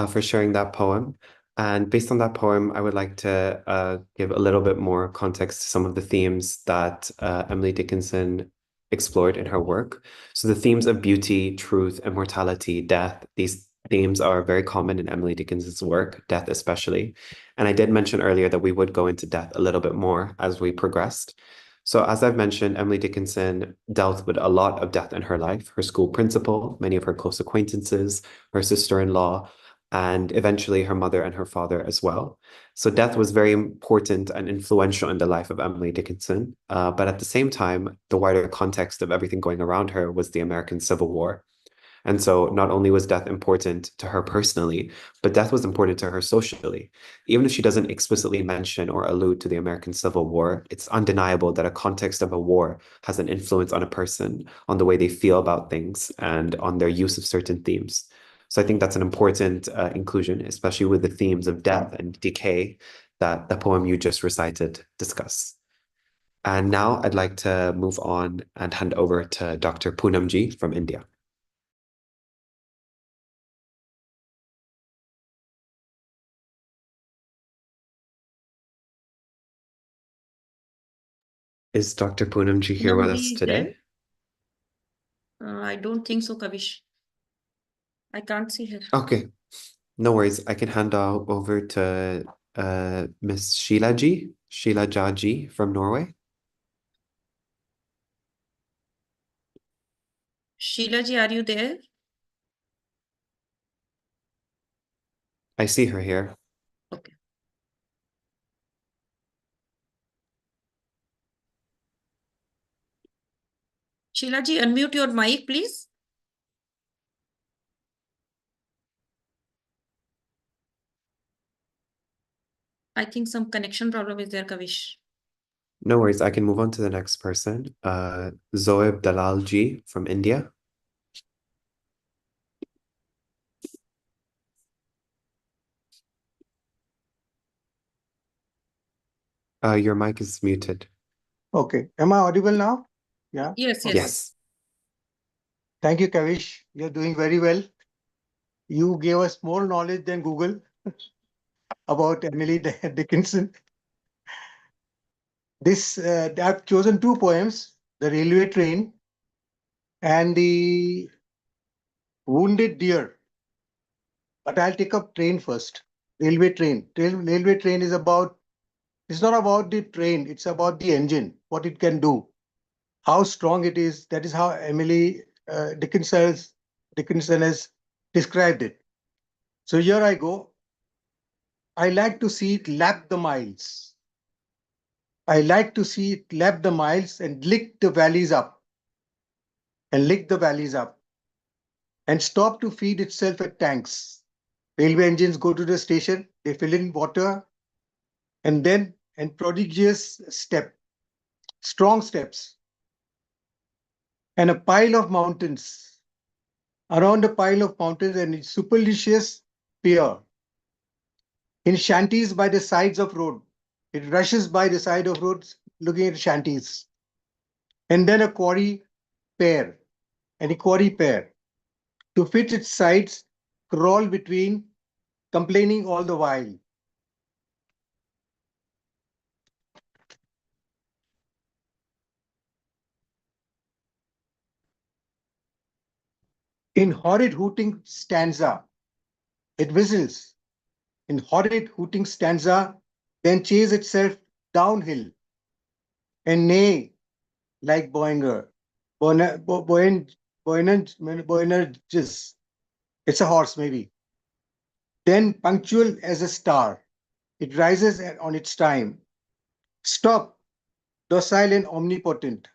for sharing that poem. And based on that poem, I would like to give a little bit more context to some of the themes that Emily Dickinson explored in her work. So the themes of beauty, truth, immortality, death, these themes are very common in Emily Dickinson's work, death especially. And I did mention earlier that we would go into death a little bit more as we progressed. So as I've mentioned, Emily Dickinson dealt with a lot of death in her life, her school principal, many of her close acquaintances, her sister-in-law, and eventually her mother and her father as well. So death was very important and influential in the life of Emily Dickinson. But at the same time, the wider context of everything going around her was the American Civil War. And so not only was death important to her personally, but death was important to her socially. Even if she doesn't explicitly mention or allude to the American Civil War, it's undeniable that a context of a war has an influence on a person, on the way they feel about things, and on their use of certain themes. So I think that's an important inclusion, especially with the themes of death and decay that the poem you just recited discuss. And now I'd like to move on and hand over to Dr. Poonamji from India. Is Dr. Poonamji here with us Poonamji is today? there? I don't think so, Kavish. I can't see her. Okay, no worries. I can hand over to Miss Sheila Jaji from Norway. Sheila ji, are you there? I see her here. Okay. Sheila ji, unmute your mic, please. I think some connection problem is there, Kavish. No worries. I can move on to the next person. Zoeb Dalal ji from India. Your mic is muted. Okay. Am I audible now? Yeah. Yes, yes. Yes. Thank you, Kavish. You're doing very well. You gave us more knowledge than Google about Emily Dickinson. I've chosen two poems, The Railway Train and The Wounded Deer. But I'll take up train first. Railway train. Railway train is it's not about the train, it's about the engine, what it can do, how strong it is. That is how Emily Dickinson has described it. So here I go. I like to see it lap the miles. I like to see it lap the miles and lick the valleys up. And stop to feed itself at tanks. Railway engines go to the station, they fill in water, and then, and prodigious strong steps, and a pile of mountains. Around a pile of mountains and its supercilious pier. In shanties by the sides of road. It rushes by the side of roads looking at shanties. And then a quarry pair. To fit its sides, crawl between, complaining all the while. In horrid hooting stanza, it whistles. In horrid hooting stanza, then chase itself downhill. And neigh like Boehnerges. It's a horse, maybe. Then punctual as a star, it rises on its time. Stop, docile and omnipotent,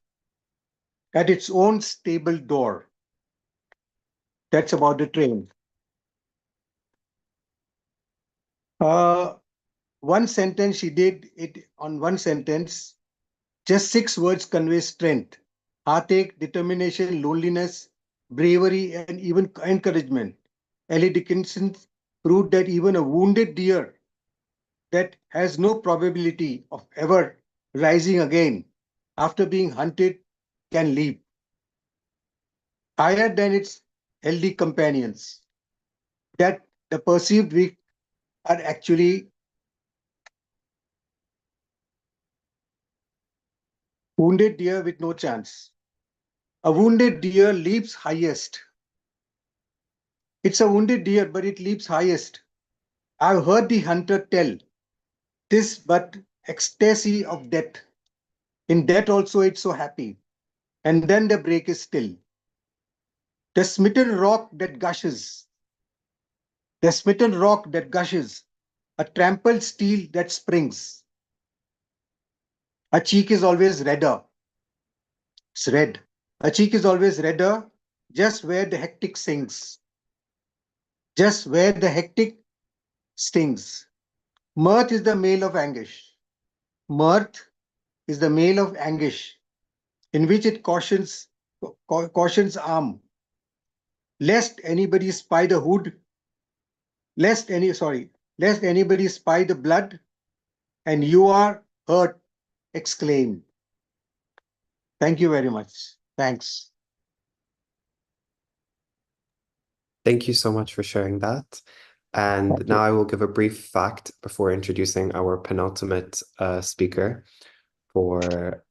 at its own stable door. That's about the train. One sentence, she did it on one sentence. Just 6 words convey strength, heartache, determination, loneliness, bravery, and even encouragement. Ellie Dickinson proved that even a wounded deer that has no probability of ever rising again after being hunted can leap higher than its healthy companions. That the perceived weak are actually wounded deer with no chance. A wounded deer leaps highest. It's a wounded deer, but it leaps highest. I've heard the hunter tell this but ecstasy of death. In death also it's so happy. And then the break is still. The smitten rock that gushes. The smitten rock that gushes. A trampled steel that springs. A cheek is always redder. It's red. A cheek is always redder, just where the hectic sings. Just where the hectic stings. Mirth is the male of anguish. Mirth is the male of anguish, in which it cautions arm, lest anybody spy the hood, lest anybody spy the blood, and you are hurt, exclaim. Thank you very much. Thanks. Thank you so much for sharing that. And now I will give a brief fact before introducing our penultimate speaker. for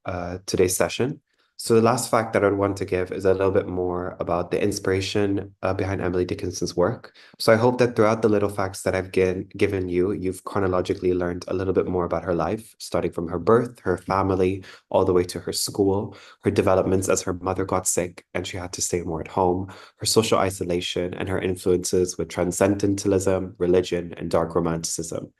today's session. So the last fact that I'd want to give is a little bit more about the inspiration behind Emily Dickinson's work. So I hope that throughout the little facts that I've given you, you've chronologically learned a little bit more about her life, starting from her birth, her family, all the way to her school, her developments as her mother got sick and she had to stay more at home, her social isolation, and her influences with transcendentalism, religion, and dark romanticism.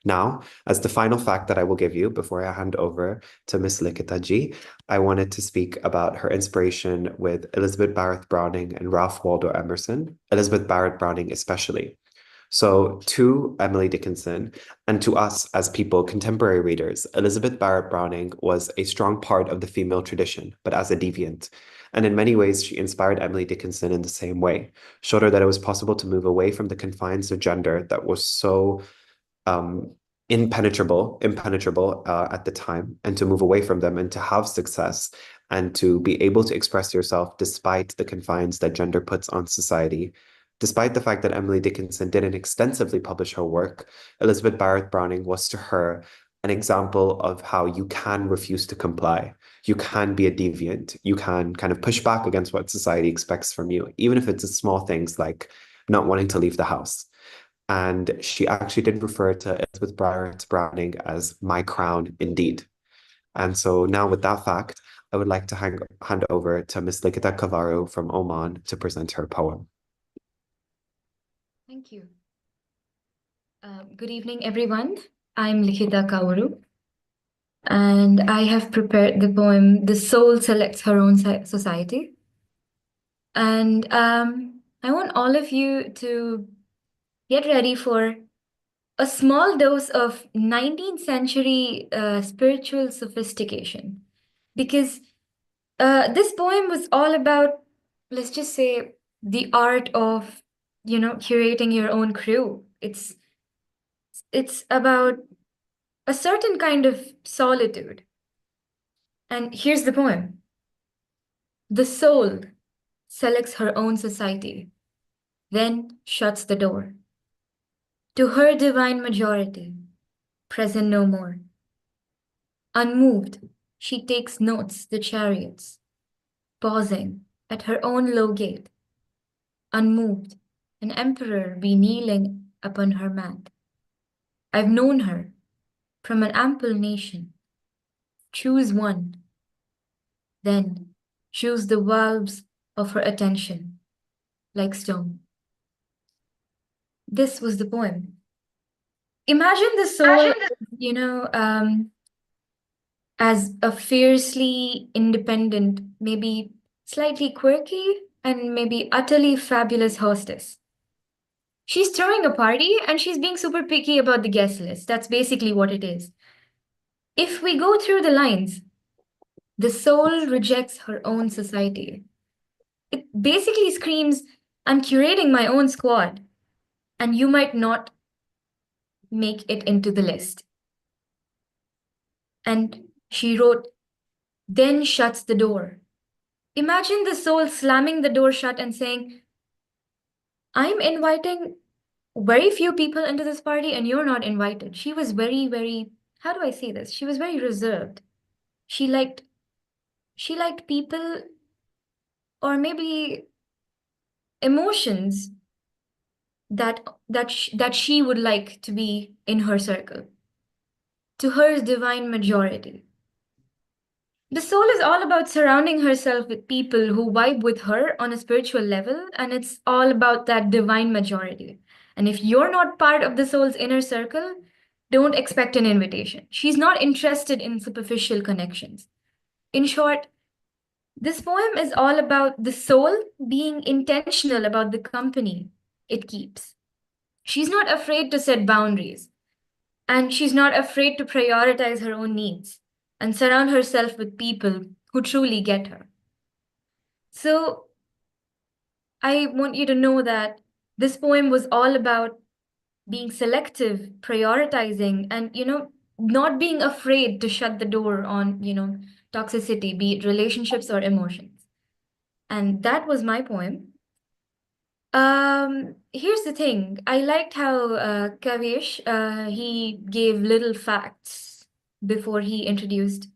Now, as the final fact that I will give you before I hand over to Miss Likita Ji, I wanted to speak about her inspiration with Elizabeth Barrett Browning and Ralph Waldo Emerson, Elizabeth Barrett Browning especially. So to Emily Dickinson and to us as people, contemporary readers, Elizabeth Barrett Browning was a strong part of the female tradition, but as a deviant. And in many ways, she inspired Emily Dickinson in the same way, showed her that it was possible to move away from the confines of gender that was so impenetrable at the time, and to move away from them and to have success and to be able to express yourself despite the confines that gender puts on society. Despite the fact that Emily Dickinson didn't extensively publish her work, Elizabeth Barrett Browning was to her an example of how you can refuse to comply. You can be a deviant. You can kind of push back against what society expects from you, even if it's small things like not wanting to leave the house. And she actually did refer to Elizabeth Barrett Browning as my crown indeed. And so now with that fact, I would like to hand over to Miss Likita Kavaru from Oman to present her poem. Thank you. Good evening, everyone. I'm Likita Kavaru, and I have prepared the poem The Soul Selects Her Own Society. And I want all of you to get ready for a small dose of 19th century spiritual sophistication, because this poem was all about, let's just say, the art of, curating your own crew. It's about a certain kind of solitude. And here's the poem. The soul selects her own society, then shuts the door. To her divine majority, present no more. Unmoved, she takes notes the chariots, pausing at her own low gate. Unmoved, an emperor be kneeling upon her mat. I've known her from an ample nation. Choose one, then choose the valves of her attention, like stone. This was the poem. Imagine the soul, as a fiercely independent, maybe slightly quirky, and maybe utterly fabulous hostess. She's throwing a party and she's being super picky about the guest list. That's basically what it is. If we go through the lines, the soul rejects her own society. It basically screams, I'm curating my own squad, and you might not make it into the list. And she wrote, then shuts the door. Imagine the soul slamming the door shut and saying, I'm inviting very few people into this party and you're not invited. She was very, very, how do I say this? She was very reserved. She liked people, or maybe emotions that she would like to be in her circle. To her divine majority. The soul is all about surrounding herself with people who vibe with her on a spiritual level, and it's all about that divine majority. And if you're not part of the soul's inner circle, don't expect an invitation. She's not interested in superficial connections. In short, this poem is all about the soul being intentional about the company it keeps. She's not afraid to set boundaries, and she's not afraid to prioritize her own needs and surround herself with people who truly get her. So I want you to know that this poem was all about being selective, prioritizing, and, not being afraid to shut the door on, toxicity, be it relationships or emotions. And that was my poem. Here's the thing. I liked how Kavish, he gave little facts before he introduced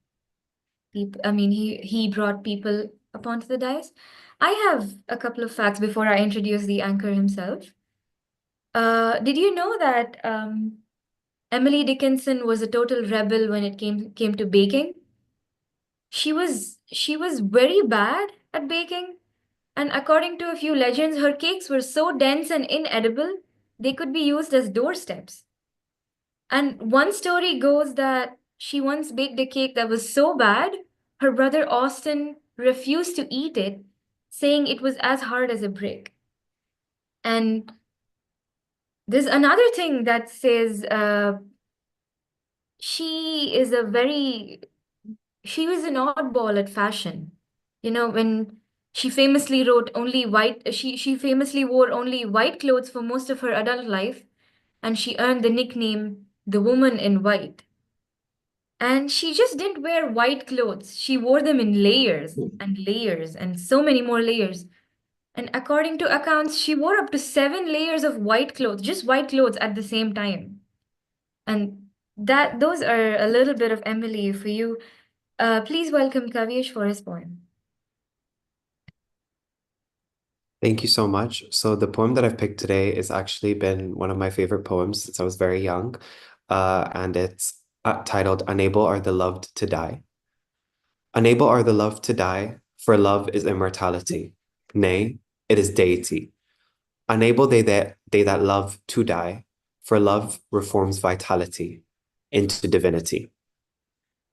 he brought people up onto the dais. I have a couple of facts before I introduce the anchor himself. Did you know that Emily Dickinson was a total rebel when it came to baking? She was very bad at baking, and according to a few legends, her cakes were so dense and inedible they could be used as doorsteps. And one story goes that she once baked a cake that was so bad, her brother Austin refused to eat it, saying it was as hard as a brick. And there's another thing that says she was an oddball at fashion. You know, when she famously she famously wore only white clothes for most of her adult life, and she earned the nickname the woman in white. And she just didn't wear white clothes. She wore them in layers and layers and so many more layers. And according to accounts, she wore up to 7 layers of white clothes, just white clothes at the same time. And those are a little bit of Emily for you. Please welcome Kavish for his poem. Thank you so much. So the poem that I've picked today has actually been one of my favorite poems since I was very young, and it's titled "Unable Are the Loved to Die." Unable are the loved to die, for love is immortality. Nay, it is deity. Unable they that love to die, for love reforms vitality into divinity.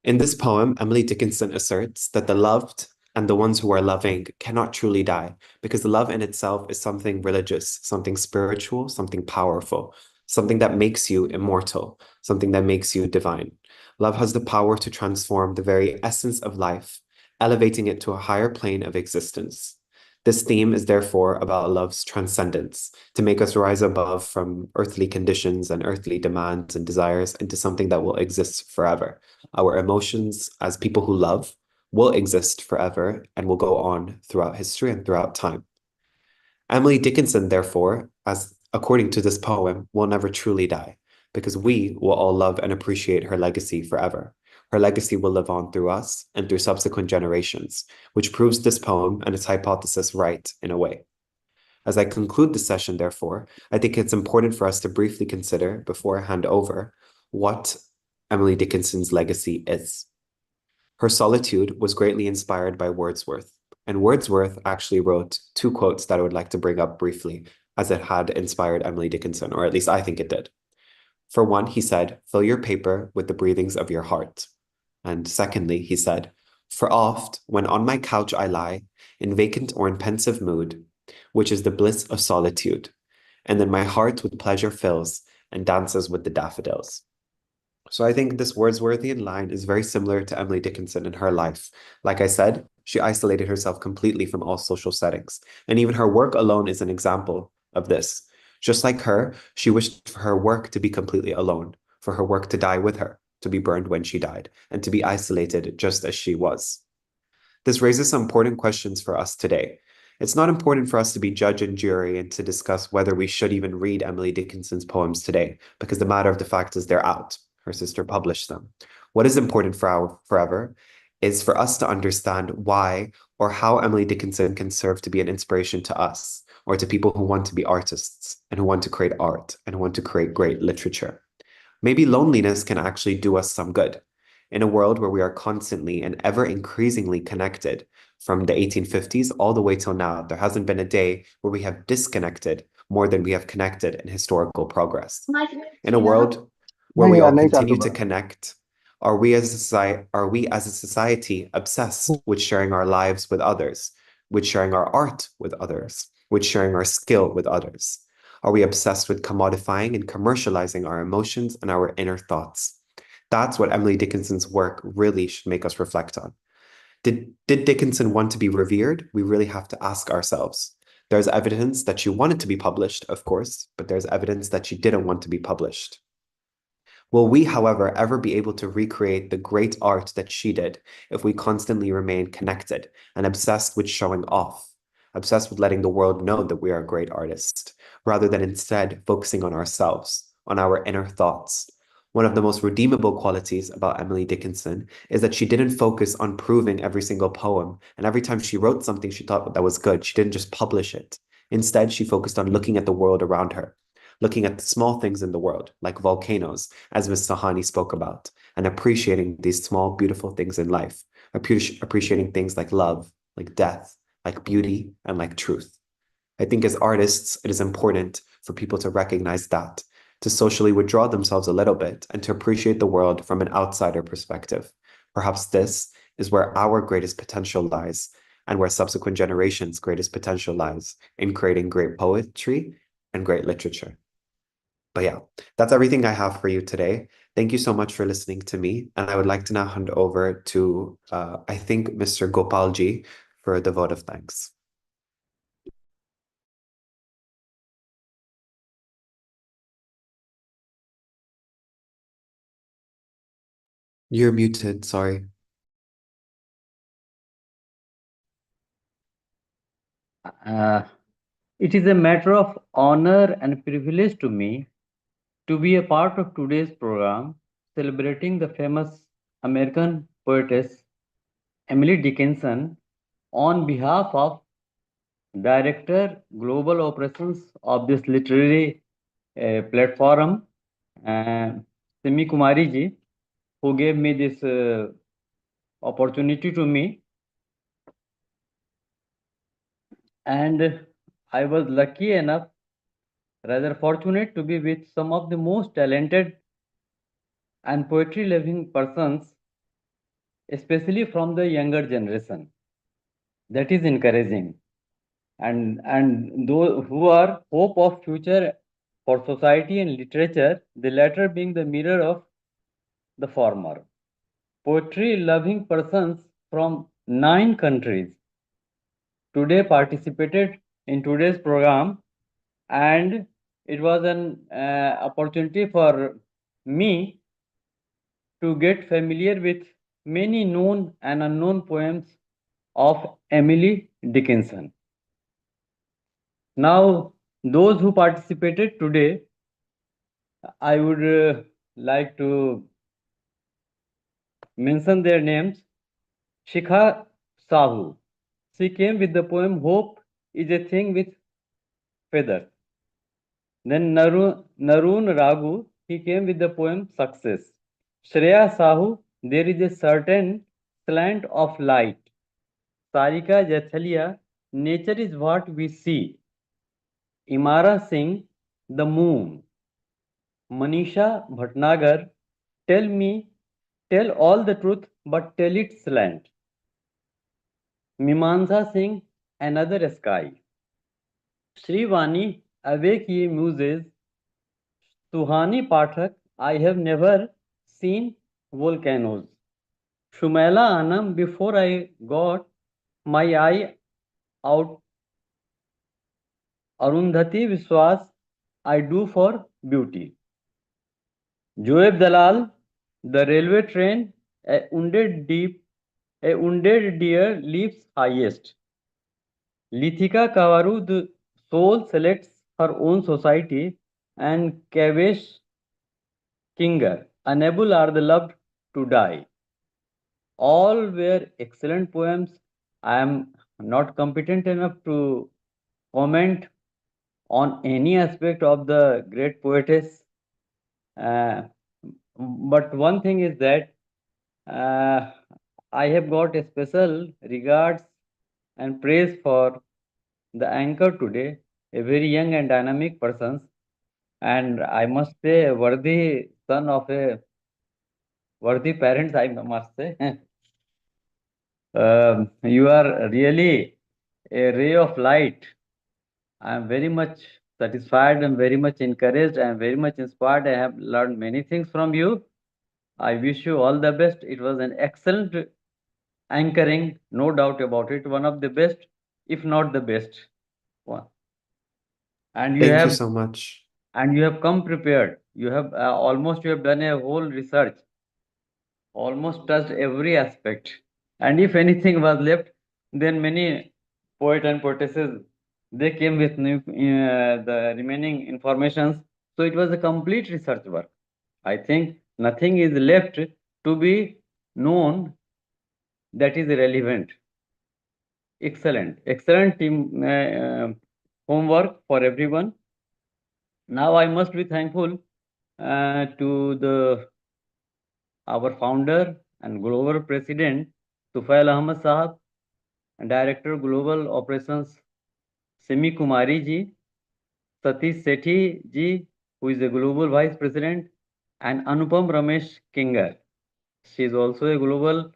In this poem, Emily Dickinson asserts that the loved and the ones who are loving cannot truly die, because love in itself is something religious, something spiritual, something powerful, something that makes you immortal, something that makes you divine. Love has the power to transform the very essence of life, elevating it to a higher plane of existence. This theme is therefore about love's transcendence, to make us rise above from earthly conditions and earthly demands and desires into something that will exist forever. Our emotions as people who love will exist forever and will go on throughout history and throughout time. Emily Dickinson, therefore, as according to this poem, will never truly die, because we will all love and appreciate her legacy forever. Her legacy will live on through us and through subsequent generations, which proves this poem and its hypothesis right in a way. As I conclude this session, therefore, I think it's important for us to briefly consider, before I hand over, what Emily Dickinson's legacy is. Her solitude was greatly inspired by Wordsworth, and Wordsworth actually wrote 2 quotes that I would like to bring up briefly, as it had inspired Emily Dickinson, or at least I think it did. For one, he said, "Fill your paper with the breathings of your heart." And secondly, he said, "For oft, when on my couch I lie, in vacant or in pensive mood, which is the bliss of solitude, and then my heart with pleasure fills and dances with the daffodils." So I think this Wordsworthian line is very similar to Emily Dickinson in her life. Like I said, she isolated herself completely from all social settings, and even her work alone is an example of this. Just like her, she wished for her work to be completely alone, for her work to die with her, to be burned when she died, and to be isolated just as she was. This raises some important questions for us today. It's not important for us to be judge and jury and to discuss whether we should even read Emily Dickinson's poems today, because the matter of the fact is they're out. Her sister published them. What is important forever is for us to understand why or how Emily Dickinson can serve to be an inspiration to us, or to people who want to be artists and who want to create art and who want to create great literature. Maybe loneliness can actually do us some good. In a world where we are constantly and ever increasingly connected, from the 1850s all the way till now, there hasn't been a day where we have disconnected more than we have connected in historical progress. In a world where we all continue to connect, are we as a society obsessed with sharing our lives with others, with sharing our art with others, with sharing our skill with others? Are we obsessed with commodifying and commercializing our emotions and our inner thoughts? That's what Emily Dickinson's work really should make us reflect on. Did Dickinson want to be revered? We really have to ask ourselves. There's evidence that she wanted to be published, of course, but there's evidence that she didn't want to be published. Will we, however, ever be able to recreate the great art that she did if we constantly remain connected and obsessed with showing off, obsessed with letting the world know that we are a great artist, rather than instead focusing on ourselves, on our inner thoughts? One of the most redeemable qualities about Emily Dickinson is that she didn't focus on proving every single poem. And every time she wrote something she thought that was good, she didn't just publish it. Instead, she focused on looking at the world around her, looking at the small things in the world, like volcanoes, as Ms. Sahani spoke about, and appreciating these small, beautiful things in life, appreciating things like love, like death, like beauty, and like truth. I think as artists, it is important for people to recognize that, to socially withdraw themselves a little bit, and to appreciate the world from an outsider perspective. Perhaps this is where our greatest potential lies, and where subsequent generations' greatest potential lies in creating great poetry and great literature. But yeah, that's everything I have for you today. Thank you so much for listening to me. And I would like to now hand over to, I think, Mr. Gopalji for the vote of thanks. You're muted, sorry. It is a matter of honor and privilege to me to be a part of today's program celebrating the famous American poetess Emily Dickinson on behalf of Director Global Operations of this literary platform, Simi Kumari ji, who gave me this opportunity to me. And I was lucky enough, rather fortunate, to be with some of the most talented and poetry loving persons, especially from the younger generation. That is encouraging. And those who are hope of future for society and literature, the latter being the mirror of the former. Poetry loving persons from 9 countries today participated in today's program, and it was an opportunity for me to get familiar with many known and unknown poems of Emily Dickinson. Now, those who participated today, I would like to mention their names. Shikha Sahu. She came with the poem Hope is a Thing with Feathers. Then Narun Raghu, he came with the poem Success. Shreya Sahu, there is a certain slant of light. Sarika Jathalia, nature is what we see. Imara Singh, the moon. Manisha Bhatnagar, tell all the truth, but tell it slant. Mimansa Singh, another sky. Srivani, awake ye muses. Suhani Pathak, I have never seen volcanoes. Shumela Anam, before I got my eye out. Arundhati Viswas, I do for beauty. Joeb Dalal, the railway train, a wounded deer leaps highest. Lithika Kavaru, the soul selects her own society, and Kavesh Kinger, unable are the loved to die. All were excellent poems. I am not competent enough to comment on any aspect of the great poetess. But one thing is that I have got a special regards and praise for the anchor today, a very young and dynamic person, and I must say a worthy son of a worthy parents, I must say. You are really a ray of light. I am very much satisfied and very much encouraged and very much inspired. I have learned many things from you. I wish you all the best. It was an excellent anchoring, no doubt about it. One of the best, if not the best one. And you Thank have you so much. And you have come prepared. You have you have done a whole research, almost touched every aspect. And if anything was left, then many poet and poetesses, they came with new, the remaining informations. So it was a complete research work. I think nothing is left to be known that is relevant. Excellent, excellent team homework for everyone. Now I must be thankful to our founder and global president, Tufail Ahmed Sahab, and Director Global Operations, Simi Kumari ji, Satish Sethi ji, who is a Global Vice President, and Anupam Ramesh Kinger. She is also a Global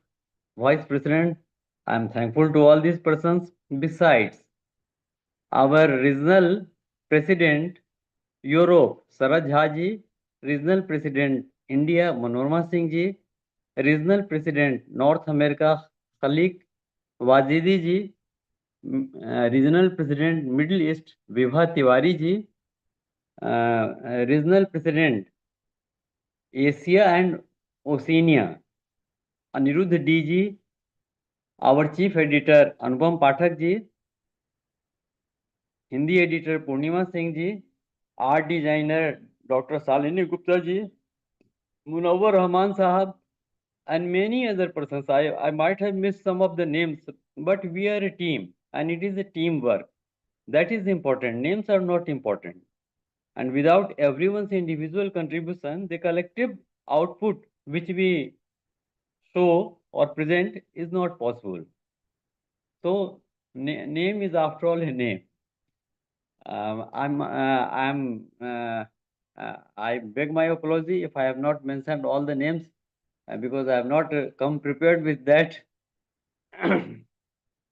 Vice President. I am thankful to all these persons. Besides, our Regional President, Europe, Saraj Haji, Regional President, India, Manorma Singh ji, Regional President, North America, Khalik Wajidi ji, Regional President, Middle East, Vibha Tiwari ji, Regional President, Asia and Oceania, Anirudh D ji, our Chief Editor, Anupam Pathak ji, Hindi Editor, Purnima Singh ji, Art Designer, Dr. Salini Gupta ji, Munawwar Rahman Sahab, and many other persons. I might have missed some of the names, but we are a team and it is a teamwork. That is important. Names are not important. And without everyone's individual contribution, the collective output which we show or present is not possible. So name is after all a name. I beg my apology if I have not mentioned all the names because I have not come prepared with that.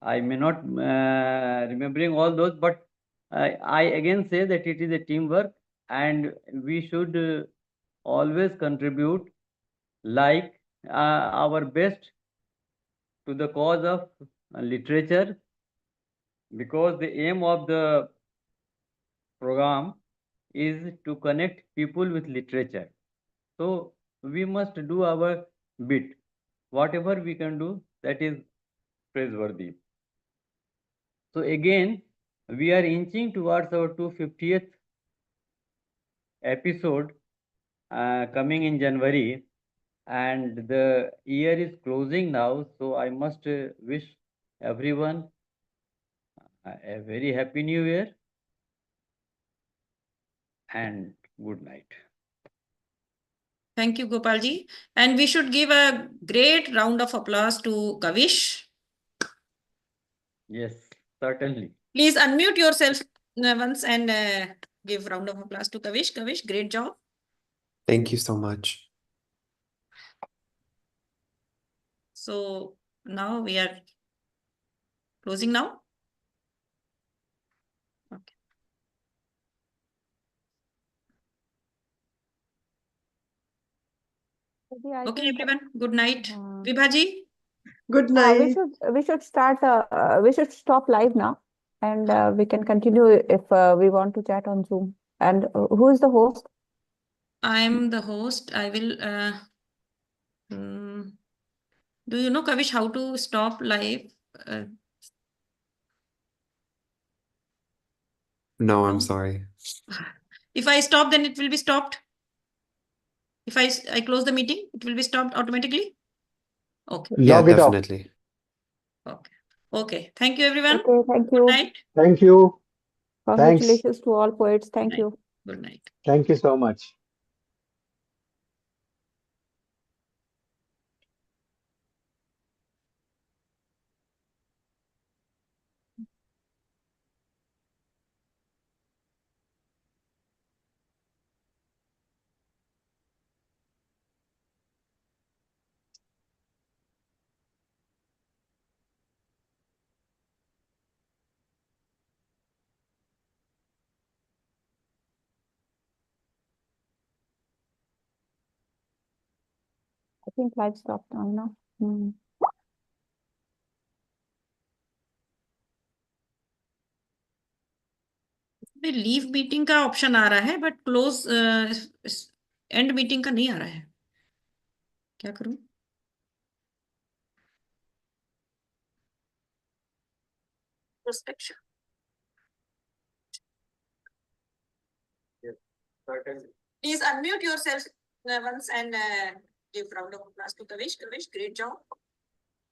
I may not remembering all those, but I again say that it is a teamwork and we should always contribute like our best to the cause of literature, because the aim of the program is to connect people with literature. So we must do our bit. Whatever we can do, that is praiseworthy. So again, we are inching towards our 250th episode coming in January, and the year is closing now. So I must wish everyone a very happy new year and good night. Thank you, Gopalji. And we should give a great round of applause to Kavish. Yes, certainly. Please unmute yourself once and give round of applause to Kavish. Kavish, great job. Thank you so much. So now we are closing now. Okay. Okay, everyone. Good night. Vibhaji. Good night. We should start. We should stop live now, and we can continue if we want to chat on Zoom. And who is the host? I'm the host. I will. Do you know, Kavish, how to stop live? No, I'm sorry. If I stop, then it will be stopped. If I close the meeting, it will be stopped automatically. Okay. Yeah, Log it off. definitely. Okay. Okay. Thank you, everyone. Okay, thank you. Good night. Thank you. Thanks. Congratulations to all poets. Thank you. Good night. Thank you so much. I think live stopped now. No? Leave meeting का option आ रहा है but close and meeting का नहीं आ रहा है. क्या करूं? Prospection. Yes, certainly. Please unmute yourself. once and give round of applause to Kavish. Kavish, great job.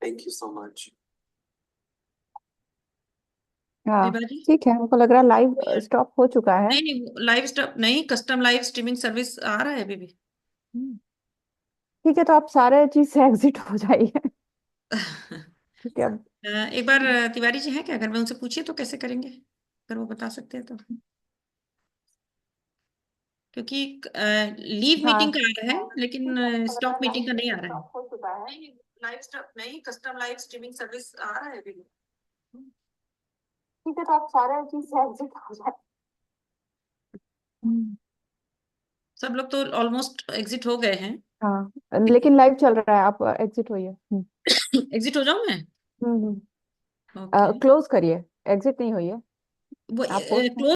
Thank you so much. हाँ विभाजी ठीक है, हमको लग रहा है लाइव स्टॉप हो चुका है। नहीं लाइव स्टॉप नहीं, कस्टम लाइव स्ट्रीमिंग सर्विस आ रहा है अभी भी। ठीक है, तो आप सारे चीज से एग्जिट हो जाइए। ठीक है, अब एक बार तिवारी जी हैं क्या, अगर मैं उनसे पूछिए तो कैसे करेंगे, अगर वो बता सकते हैं तो, क्योंकि लीव हाँ मीटिंग का आ रहा है लेकिन स्टॉप मीटिंग का नहीं आ रहा है। हो चुका है। नहीं लाइव स्टॉप नहीं, कस्टम लाइव स्ट्रीमिंग सर्विस आ रहा है अभी भी। ठीक है, तो आप सारे चीज से एग्जिट हो जाइए। सब लोग तो ऑलमोस्ट एग्जिट हो गए हैं। हाँ, लेकिन लाइव चल रहा है, आप एग्जिट होइए। एग्जिट हो जाऊं मैं? हम्म ओके क्लोज करिए, एग्जिट नहीं होइए। वो आप पोस्ट क्लोज